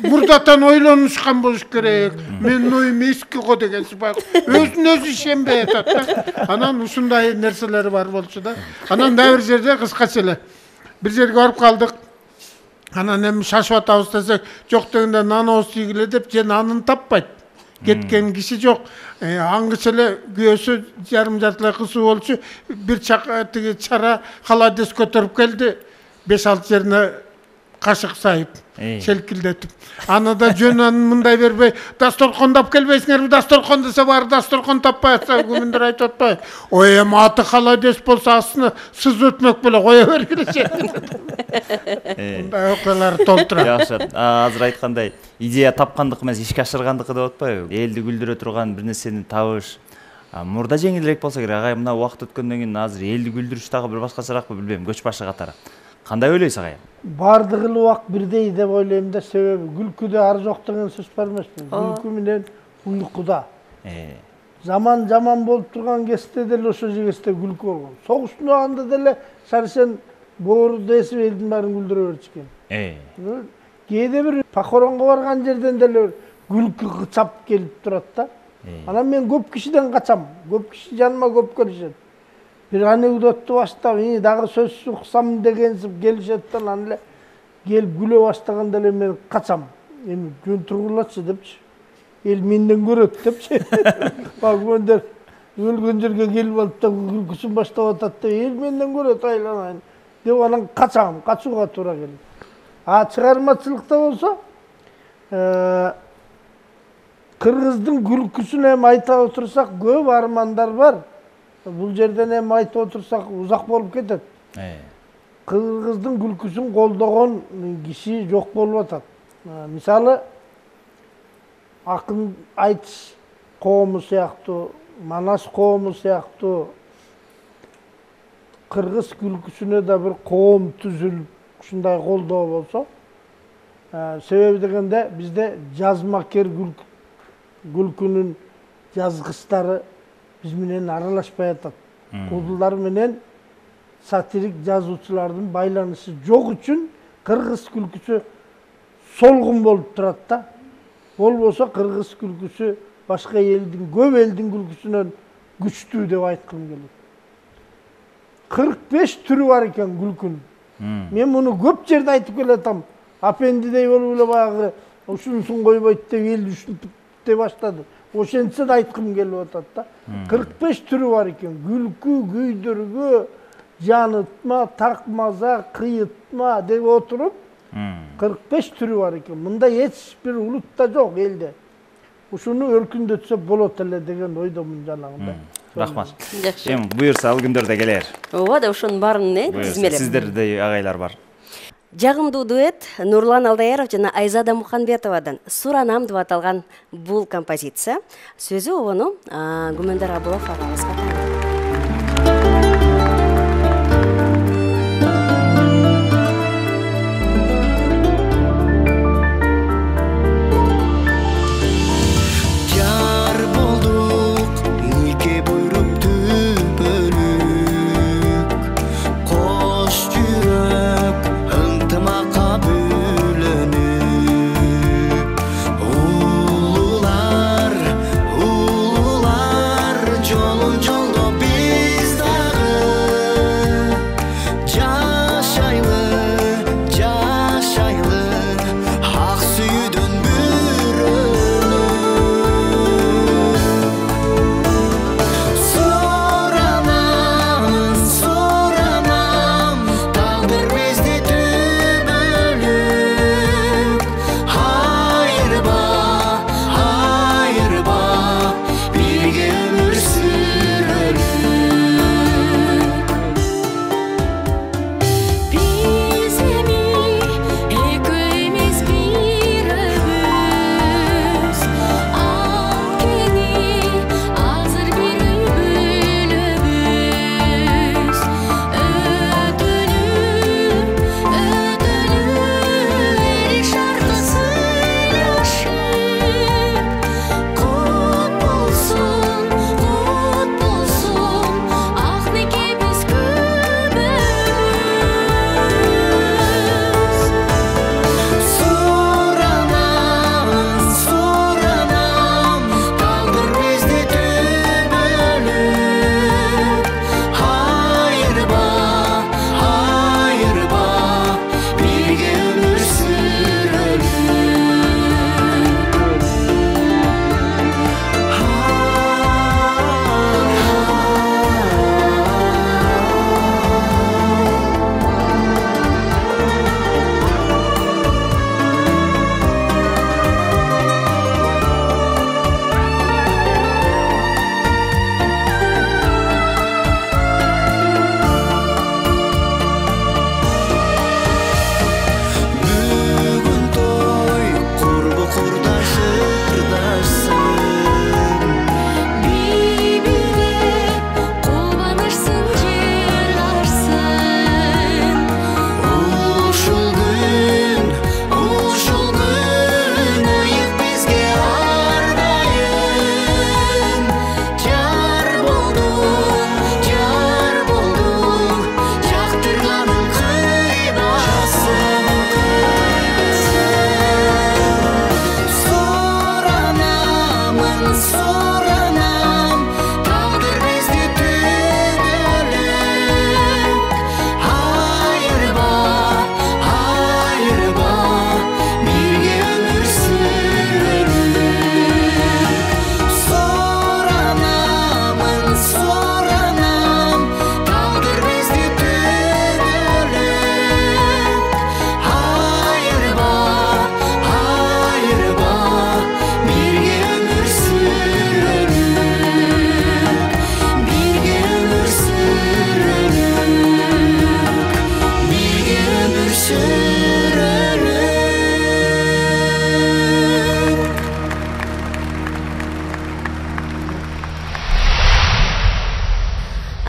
Мурдатан ойлонушкан болуш керек. Менин оюм эски го дегенсиз байкуш. Өзүн өзү ишенбей атат. Анан ушундай нерселери бар болчу да. Анан да бир жерде кыскача эле бир жерге барып калдык. Анан эми шашып атабыз десек, жок дегенде наныбыз тийгиле деп, же нанын таппайт. Кеткен киши жок. Аңгыча эле күйөөсү жарым жартылай кысуу болчу. Бир тиги чара холодец көтөрүп келди. 5-6 жерине кашык сайып, шелкилдетип. Аны да жөнүнөн мындай бербей, дасторкондап келбейсиңерби, дасторкон десе баары дасторкон таппай атса, күмүндөр айтып атпайбы? Ой, эми аты холодец болсо астына сыз өтмөк беле кое бергиле. Мындай окуялар толтурат. Жакшы. Азыр айткандай, идея тапкандык эмес, ишке ашыргандыкы деп атпайбы? Элди күлдүрө турган бир нерсени табыш. Мурда жеңилирээк болсо керек. Агай мына убакыт өткөндөн кийин азыр элди күлдүрүш дагы бир башкачараакпы билбейм, көч башы катары. Кандай ойлойсуз агай? Бардыгы убак бирдей деп ойлойм да, себеби күлкүдө ар жок деген сөз бар эмеспи? Күлкү менен уйкуда. Заман жаман болуп турган кезде деле ошо жерде күлкү болгон. Согуштун убагында деле шаршен боорду эсип элдин баарын күлдүрө беришкен. Кээде бир похоронго барган жерден деле күлкү кычап келип турат да. Анан мен көп кишиден качам. Көп киши жаныма көп келишет. Бир анекдотту баштап, дагы сөз уксам дегенсип келишет, анан эле келип күлө баштаганда эле мен качам. Эми жөн тургулачы депчи. Эл менден көрөт депчи. Күмөндөр өлгөн жерге келип алып да күлкүсүн баштап атат да, эл менден көрөт, айланайын деп анан качам, качууга туура келет. Чыгармачылыкта болсо, кыргыздын күлкүсүн эми айта отурсак көп армандар бар. Бул жерден эми айтып отурсак узак болуп кетет. Кыргыздын күлкүсүн колдогон киши жок болуп атат. Мисалы, Акын Айтыш коому сыяктуу, Манас коому сыяктуу кыргыз күлкүсүнө да бир коом түзүлүп, ушундай колдоо болсо, себеби дегенде бизде жазмакер күлкүнүн жазгычтары биз менен аралашпай атат. Кудулдар менен сатирик жазуучулардын байланышы жок үчүн кыргыз күлкүсү солгун болуп турат да. Болбосо кыргыз күлкүсү башка элдин, көп элдин күлкүсүнөн күчтүү деп айткым келет. 45 түрү бар экен күлкүнүн. Мен муну көп жерде айтып келатам. Апендидей болуп эле баягы ушунусун койбойт деп эл ушинте баштады. Ошентсе да айткым келип атат да. 45 түрү бар экен. Күлкү, күйдүргү, жанытма, такмаза, кыйытма деп отуруп 45 түрү бар экен. Мында эч бир улутта жок элде. Ушуну өркүндөтсө болот эле деген ойдомун жанагында. Рахмат. Эми буюрса ал күндөрдө келер. Ооба да ошонун баарын тизмелеп. Сиздерде агайлар бар. Жагымдуу дуэт Нурлан Алдаяров жана Айзада Муханбетовадан Суранам деп аталган бул композиция. Сөзү обону Күмөндөр Абылов агабызга.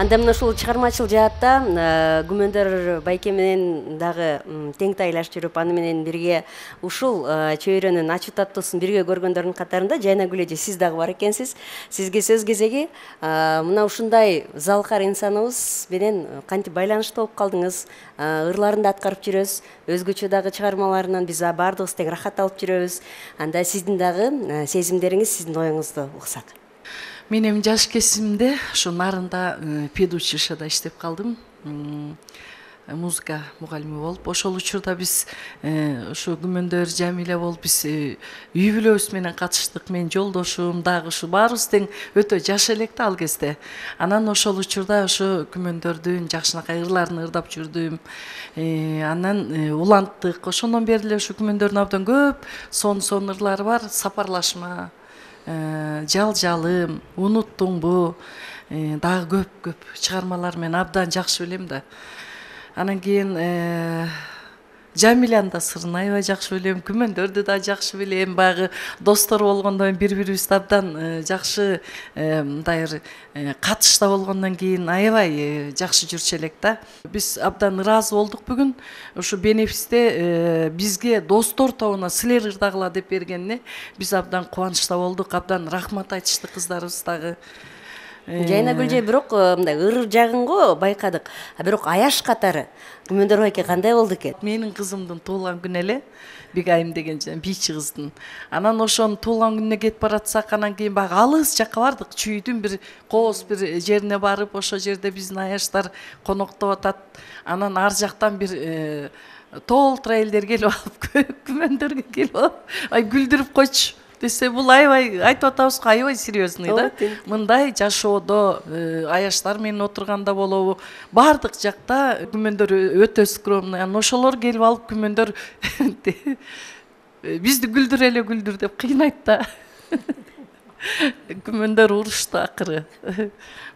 Анда мына ушул чыгармачыл жаатта Күмөндөр байке менен дагы тең тайлаш жүрүп, аны менен бирге ушул чөйрөнүн ачуу таттуусун бирге көргөндөрдүн катарында Жайнагүл эже сиз дагы бар экенсиз. Сизге сөз кезеги. Мына ушундай залкар инсаныбыз менен кантип байланышта болуп калдыңыз? Ырларын да аткарып жүрөбүз. Өзгөчө дагы чыгармаларынан биз баардыгыбыз тең рахат алып жүрөбүз. Анда сиздин дагы сезимдериңиз, сиздин оюңузду уксак. Мен эми жаш кезимде ушу Нарында педучилищеда иштеп калдым. Музыка мугалими болуп, ошол учурда биз ушу Күмөндөр Жамиле болуп биз үй бүлөбүз менен катыштык. Мен жолдошум дагы ушу баарыбыз тең өтө жаш элек да ал кезде. Анан ошол учурда ушу Күмөндөрдүн жакшынакай ырларын ырдап жүрдүм. Анан уланттык. Ошондон бери эле ушу Күмөндөрдүн абдан көп сон ырлары бар. Сапарлашма, Жалжалым, Унуттуңбу, дагы көп чыгармалар мен абдан жакшы билем да. Анан кийин Жамилянын да сырын аябай жакшы билем, Күмөндөрдү да жакшы билем. Багы достор болгондон бири-бирибизди абдан жакшы мындай катышта болгондон кийин аябай жакшы жүрчү элек да. Биз абдан ыраазы болдук бүгүн. Ушу бенефисте бизге достор тобуна силер ырдагыла деп бергенине биз абдан кубанычта болдук. Абдан рахмат айтышты кыздарыбыз дагы. Жайнагүл эже бирок мындай ыр жагын го байкадык. Бирок аяш катары Күмөндөр байке кандай болду экен? Менин кызымдын туулган күнү эле, Бигайым деген бийчи кыздын. Анан ошонун туулган күнүнө кетип баратсак, анан кийин баягы алыс жакка бардык. Чүйдүн бир кооз бир жерине барып, ошол жерде биздин аяштар коноктоп атат. Анан ар жактан бир толтура элдер келип алып, Күмөндөргө келип алып, ай күлдүрүп койчу десе, бул аябай айтып атабыз го, аябай серьезный да. Мындай жашоодо аяштар менен отурганда болобу, бардык жакта Күмөндөр өтө скромный. Анан ошолор келип алып Күмөндөр бизди күлдүр деп кыйнайт да. Күмөндөр урушту акыры.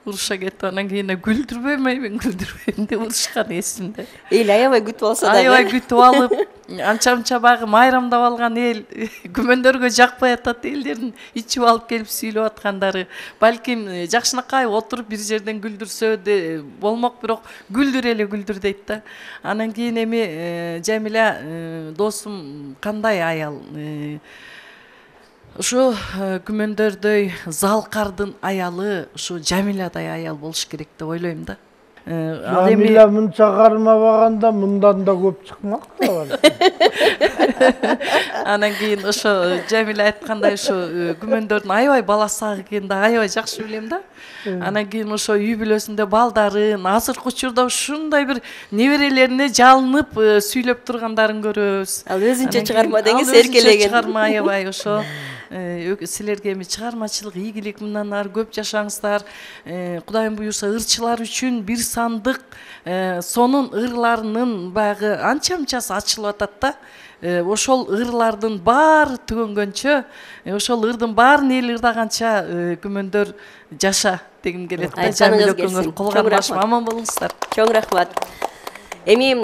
Уруша кетип, анан кийин күлдүрбөйм деп урушкан эсимде. Эл аябай күтүп алса да. Аябай күтүп алып, анча багы майрамдап алган эл, Күмөндөргө жакпай атат элдердин ичип алып келип сүйлөп аткандары. Балким жакшынакай отуруп бир жерден күлдүрсө болмок, бирок күлдүр дейт да. Анан кийин эми Жамиля досум кандай аял? Ушу Күмөндөрдөй залкардын аялы ушу Жамилядай аял болуш керек деп ойлойм да. Жамиля мынча кармабаганда мындан да көп чыкмак да бар. Анан кийин ошо Жамиля айткандай ушу Күмөндөрдүн аябай баласы экен да, аябай жакшы билем да. Анан кийин ошо үй бүлөсүндө балдарын, азыркы учурда ушундай бир неберелерине жалынып сүйлөп тургандарын көрөбүз. Ал өзүнчө чыгарма деңиз эркелеген. Чыгарма аябай ошо. Силерге эми чыгармачылык ийгилик мындан ары көп жашаңыздар. Кудайым буюрса ырчылар үчүн бир сандык сонун ырларынын баягы анча-мынчасы ачылып атат да. Ошол ырлардын баары түгөнгөнчө, ошол ырдын баарын эл ырдаганча Күмөндөр жаша дегим келет да. Айтканыңыз келсин. Колганбашма, аман болуңуздар. Чоң рахмат. Эми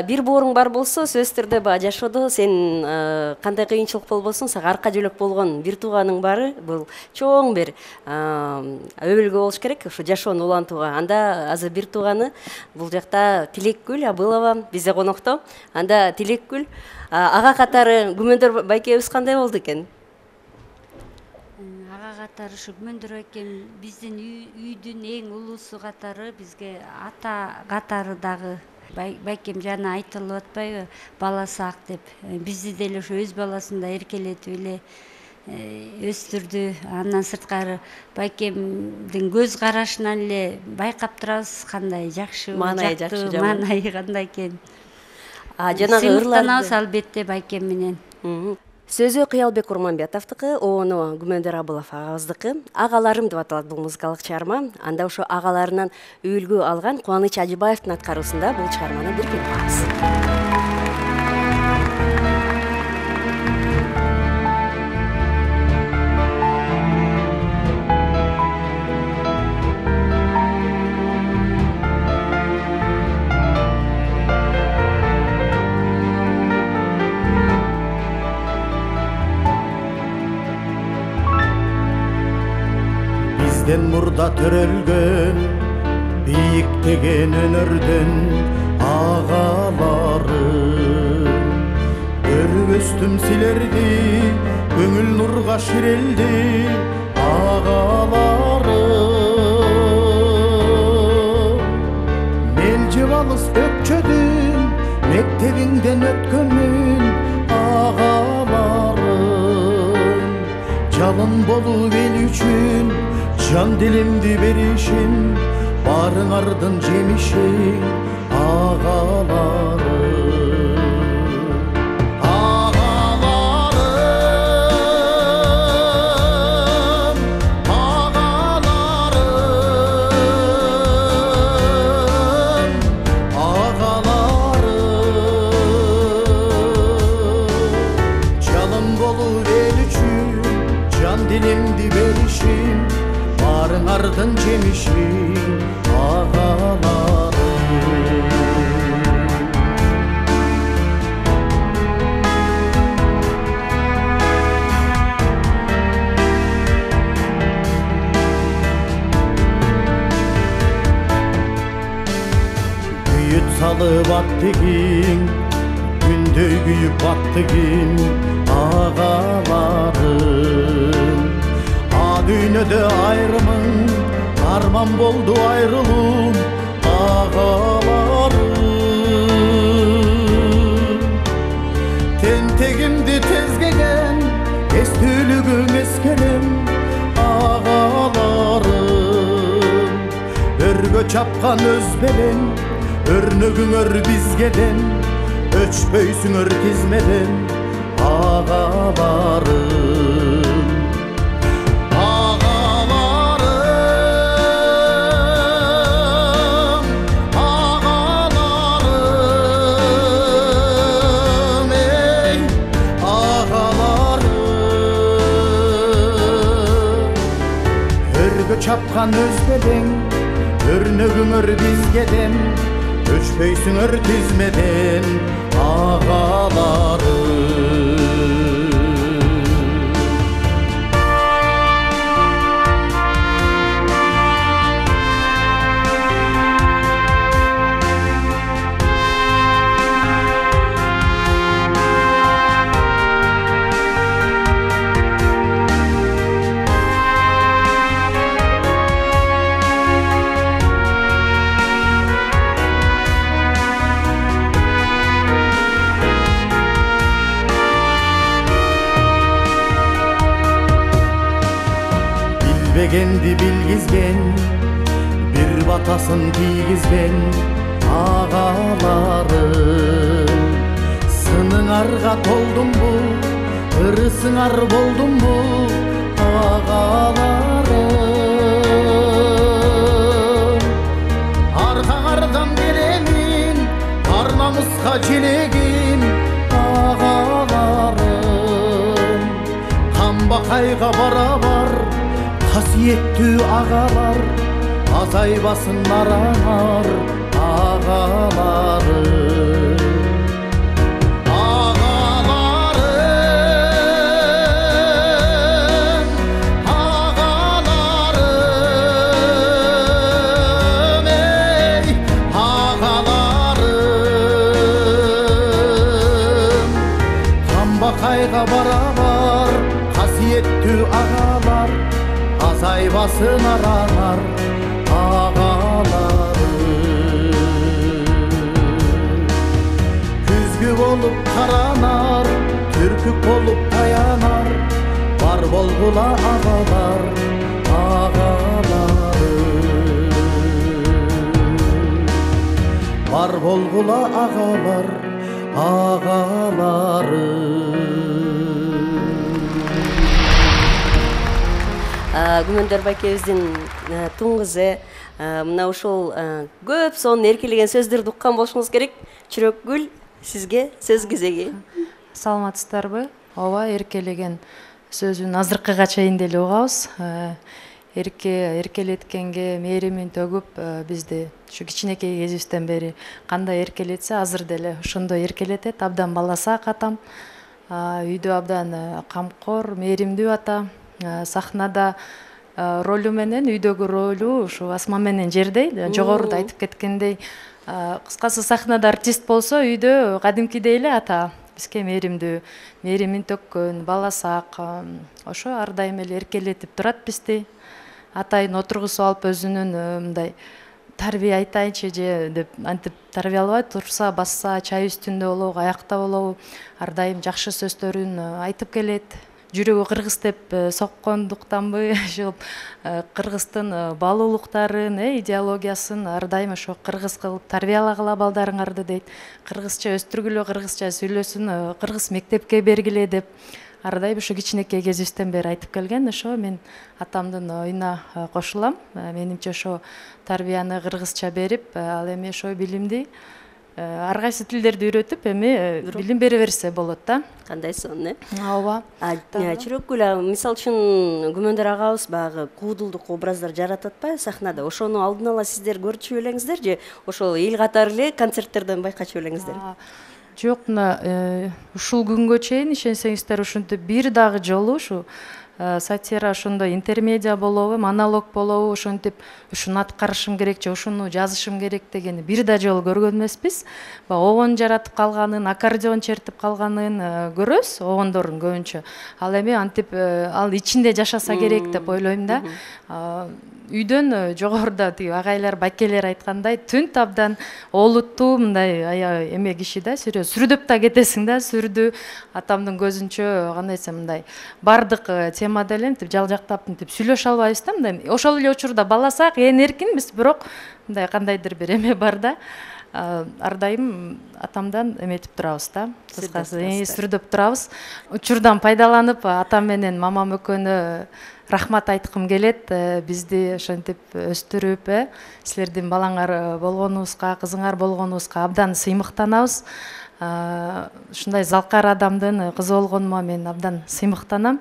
бир бооруң бар болсо, сөзсүз түрдө баягы жашоодо сен кандай кыйынчылык болбосун, сага арка жөлөк болгон бир тууганың бары, бул чоң бир өбөлгө болуш керек ушу жашоону улантууга. Анда азыр бир тууганы бул жакта Тилекгүл Абылова бизде конокто. Анда Тилекгүл ага катары Күмөндөр байкебиз кандай болду экен? Ага катары ушу Күмөндөр байкем биздин үйдүн эң улуусу катары, бизге ата катары дагы байкем жана айтылып атпайбы, баласы ак деп. Бизди деле ошо өз баласындай эркелетип эле өстүрдү. Андан сырткары байкемдин көз карашынан эле байкап турабыз кандай жакшы, жактуу, маанайы кандай экен. Жанагы ырларды албетте байкем менен. Сөзү Кыялбек Курманбетовдуку, ону Күмөндөр Абылов агабыздыкы. Агаларым деп аталат бул музыкалык чыгарма. Анда ошо агаларынан үлгү алган Кубаныч Ажыбаевдин аткаруусунда бул чыгарманы бирге угабыз. Мурда төрөлгөн Biyiktеген önörden ağalarım Örgüstüm silerdi Көңіл нұрға шірелді ağalarım Мелжеп алыс өкчөдүн Мектебиңден өткөнмүн ağalarım Жалын болуп эл үчүн жан дилимди беришин Барыңардын жемишин ağalarım Dilimdi berişim, barınardın cemişim, ağalarım. Büyüt salıp attıgin, gündöy güyüp attıgin, ağalarım. Dünyada ayrımın, arman boldu ayrılım, ağalarım. Tentegimdi tezgegen, estülügüm eskerim, ağalarım. Örgö çapkan özbelen, örnögüңөр bizgeden, öçpöysüңөр tizmeden, ağalarım. Çapkan özbeden, örnögüңөр bizgeden, öçpöysüңөр tizmeden, ağalarım. Bilbegенди bilgizgen, bir batasın kiygizgen, ağalarım. Sınыңарга толдум бу, ырысыңар болдум бу, ağalarım. Arkаңардан келемин, ар намыска желегим, ağalarım. Камбакайга барабар, Hasiyetli ağalar, azaybaсын narаңар, ağalarım. Ağalarım, ağalarım, ey ağalarım. Kambakayga barabar, hasiyetli ağalar, Azaybaсын aranar, ağalarım. Күзгү болуp каранар, түркүк болуp таяnar, бар болгула ağalar, ağalarım. Бар болгула ağalar, ağalarım. Күмөндөр байкебиздин туңгузу мына ушул көп сонун эркелеген сөздөрдү уккан болушуңуз керек. Чүрөкгүл, сизге сөз кезеги. Саламатсыздарбы? Ооба, эркелеген сөзүн азыркыга чейин деле угабыз. Эркелеткенге мээримин төгүп бизди ушу кичинекей кезибизден бери кандай эркелетсе азыр деле ошондой эркелетет. Абдан баласак атам. Үйдө абдан камкор, мээримдүү ата. Сахнада ролу менен үйдөгү ролу ушу асман менен жердей жогоруда айтып кеткендей. Кыскасы сахнада артист болсо үйдө кадимкидей эле ата бизге мээримин төккөн баласак ошо ар дайым эле эркелетип турат бизди. Атайын отургусуп алып өзүнүн мындай тарбия айтайынчы же деп антип тарбиялабай турса басса чай үстүндө болобу аякта болобу ар дайым жакшы сөздөрүн айтып келет. Жүрөгү кыргыз деп соккондуктанбы ошол кыргыздын баалуулуктарын идеологиясын ар дайым ошо кыргыз кылып тарбиялагыла балдарыңарды дейт. Кыргызча өстүргүлө, кыргызча сүйлөсүн, кыргыз мектепке бергиле деп ар дайым ошо кичинекей кезибизден бери айтып келген. Ошо мен атамдын оюна кошулам. Менимче ошо тарбияны кыргызча берип, ал эми ошо билимди ар кайсы тилдерди үйрөтүп, эми билим бере берсе болот да. Кандай сонун, Ооба. Чүрөккүл, мисалы үчүн Күмөндөр агабыз баягы куудулдук образдар жаратат атпайбы сахнада? Ошону алдын ала сиздер көрчү элеңиздер же ошол эл катары эле концерттерден байкачу элеңиздер? Жок, мына ушул күнгө чейин ишенсеңиздер ушинтип бир дагы жолу ушу сатира ошондой интермедиа болобу, монолог болобу, ошентип ушуну аткарышым керек же ушуну жазышым керек дегени бир да жолу көргөн эмеспиз. Огон жаратып калганын, аккордеон чертип калганын көрөбүз, огондордун көбүнчө. Ал эми антип ал ичинде жашаса керек деп ойлойм да. Үйдөн жогоруда тиги агайлар, байкелер айткандай түнт абдан олуттуу мындай аябай эме киши да, сүрдөп да кетесиң да, сүрдү. Атамдын көзүнчө кандай десем мындай бардык темада эле мынтип жалжактап мынтип сүйлөшө албайбыз да, мындай. Ошол эле учурда баласак, эркинбиз, бирок мындай кандайдыр бир эме бар да. Ар дайым атамдан эметип турабыз да. Кыскасы сүрдөп турабыз. Учурдан пайдаланып атам менен мамам экөөнө рахмат айткым келет. Бизди ошентип өстүрүп, силердин балаңар болгонубузга, кызыңар болгонубузга абдан сыймыктанабыз. Ушундай залкар адамдын кызы болгонума мен абдан сыймыктанам.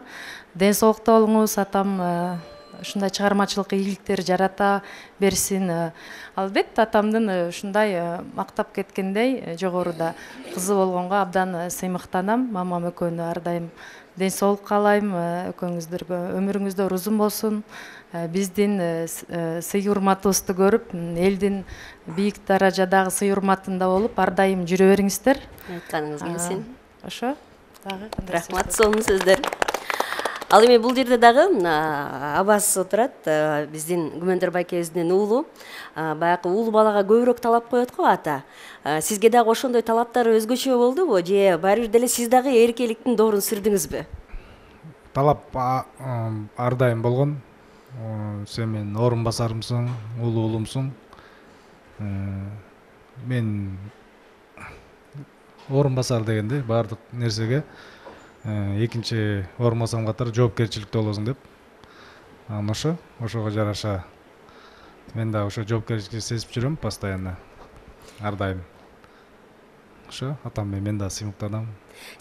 Ден соолукта болуңуз, атам ушундай чыгармачылык ийгиликтер жарата берсин. Албетте атамдын ушундай мактап кеткендей жогоруда кызы болгонго абдан сыймыктанам. Мамам экөөнү ар дайым ден соолук каалайм. Экөөңүздөргө өмүрүңүздөр узун болсун. Биздин сый урматыбызды көрүп, элдин бийик даражадагы сый урматында болуп, ар дайым жүрө бериңиздер. Айтканыңыз келсин. Ошо. Дагы рахмат, сонун сөздөр. Ал эми бул жерде дагы абас отурат, биздин Күмөндөр байкебиздин уулу. Баягы уулу балага көбүрөөк талап коет го ата. Сизге дагы ошондой талаптар өзгөчө болдубу же баары бир деле сиз дагы эркеликтин доорун сүрдүңүзбү? Талап ар дайым болгон. Сен менин орун басарымсың, уулу уулумсуң. Мен орун басар дегенде баардык нерсеге экинчи орун басам катары жоопкерчиликтүү болосуң деп. Ошого жараша мен да ошо жоопкерчиликти сезип жүрөм постоянно. Ар дайым. Ошо атам мен да сыймыктанам.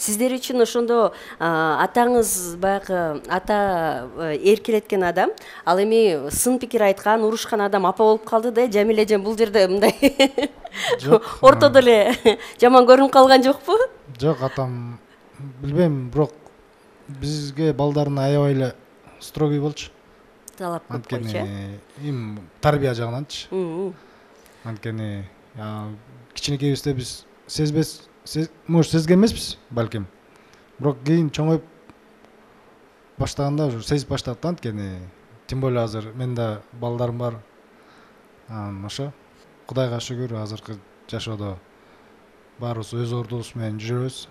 Сиздер үчүн ошондо атаңыз баягы ата эркелеткен адам, ал эми сын пикир айткан, урушкан адам апа болуп калды да, Жамиле эжем бул жерде мындай ортодо эле жаман көрүнүп калган жокпу? Жок, атам билбейм, бирок бизге балдарына аябай эле строгий болчу. Талап көп койчу. Им тарбия жагынанчы. Анткени кичинекейибизде биз может сезген эмеспиз балким. Бирок кийин чоңоюп баштаганда уже сезип баштадык да, анткени тем более азыр мен да балдарым бар. Ошо Кудайга шүгүр азыркы жашоодо баарыбыз өз ордубуз менен жүрөбүз.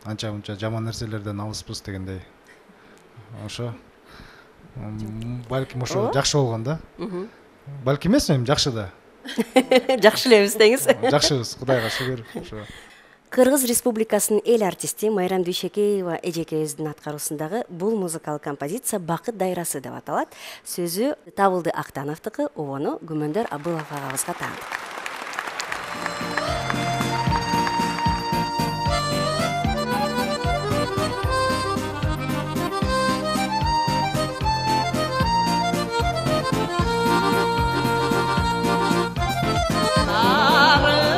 Анча мынча жаман нерселерден алыспыз дегендей. Ошо балким ошо жакшы болгон да. Балким эмес, эми жакшы да. Жакшы элебиз деңиз. Жакшыбыз, Кудайга шүгүр. Ошо. Кыргыз Республикасынын эл артисти Майрам Дүйшекеева эжекебиздин аткаруусундагы бул музыкалык композиция Бакыт дайрасы деп аталат. Сөзү Табылды Актановдуку, обону Күмөндөр Абылов агабызга таандык. Ağımın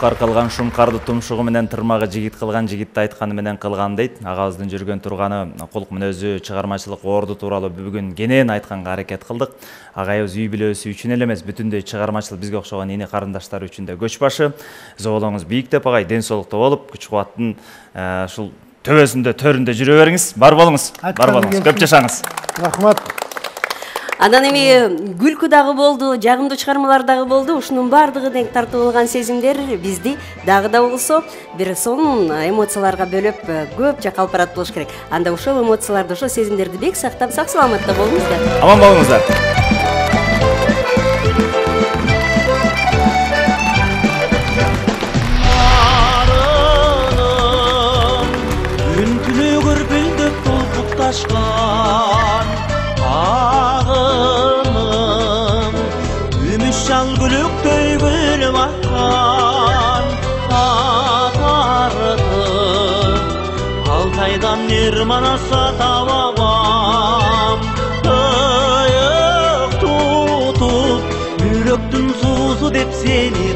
Суккар кылган шуңкарды тумшугу менен тырмагы жигит кылган жигитти айтканы менен кылган дейт. Агабыздын жүргөн турганы кулк мүнөзү, чыгармачылык орду тууралуу бүгүн кенен айтканга аракет кылдык. Агайыбыз үй бүлөсү үчүн эле эмес, бүтүндөй чыгармачылык бизге окшогон ини карындаштар үчүн да көч башы. Зоолоңуз бийиктеп агай, ден соолукта болуп, күч кубаттын ушул төбөсүндө, төрүндө жүрө бериңиз. Бар болуңуз. Бар болуңуз. Көп жашаңыз. Рахмат. Анан эми күлкү дагы болду, жагымдуу чыгармалар дагы болду. Ушунун баардыгы тең тартып алган сезимдер бизди дагы да болсо бир сонун эмоцияларга бөлөп көп жакка алып барат болуш керек. Анда ошол эмоцияларды, ошол сезимдерди бек сактап, сак саламатта болуңуздар. Аман болуңуздар. Ağımım Ümüşşal gülüktey gülüm akkan Atardım Altaydan Nirmanas'a tavabam Ayık tutup Yürektün suzu dep seni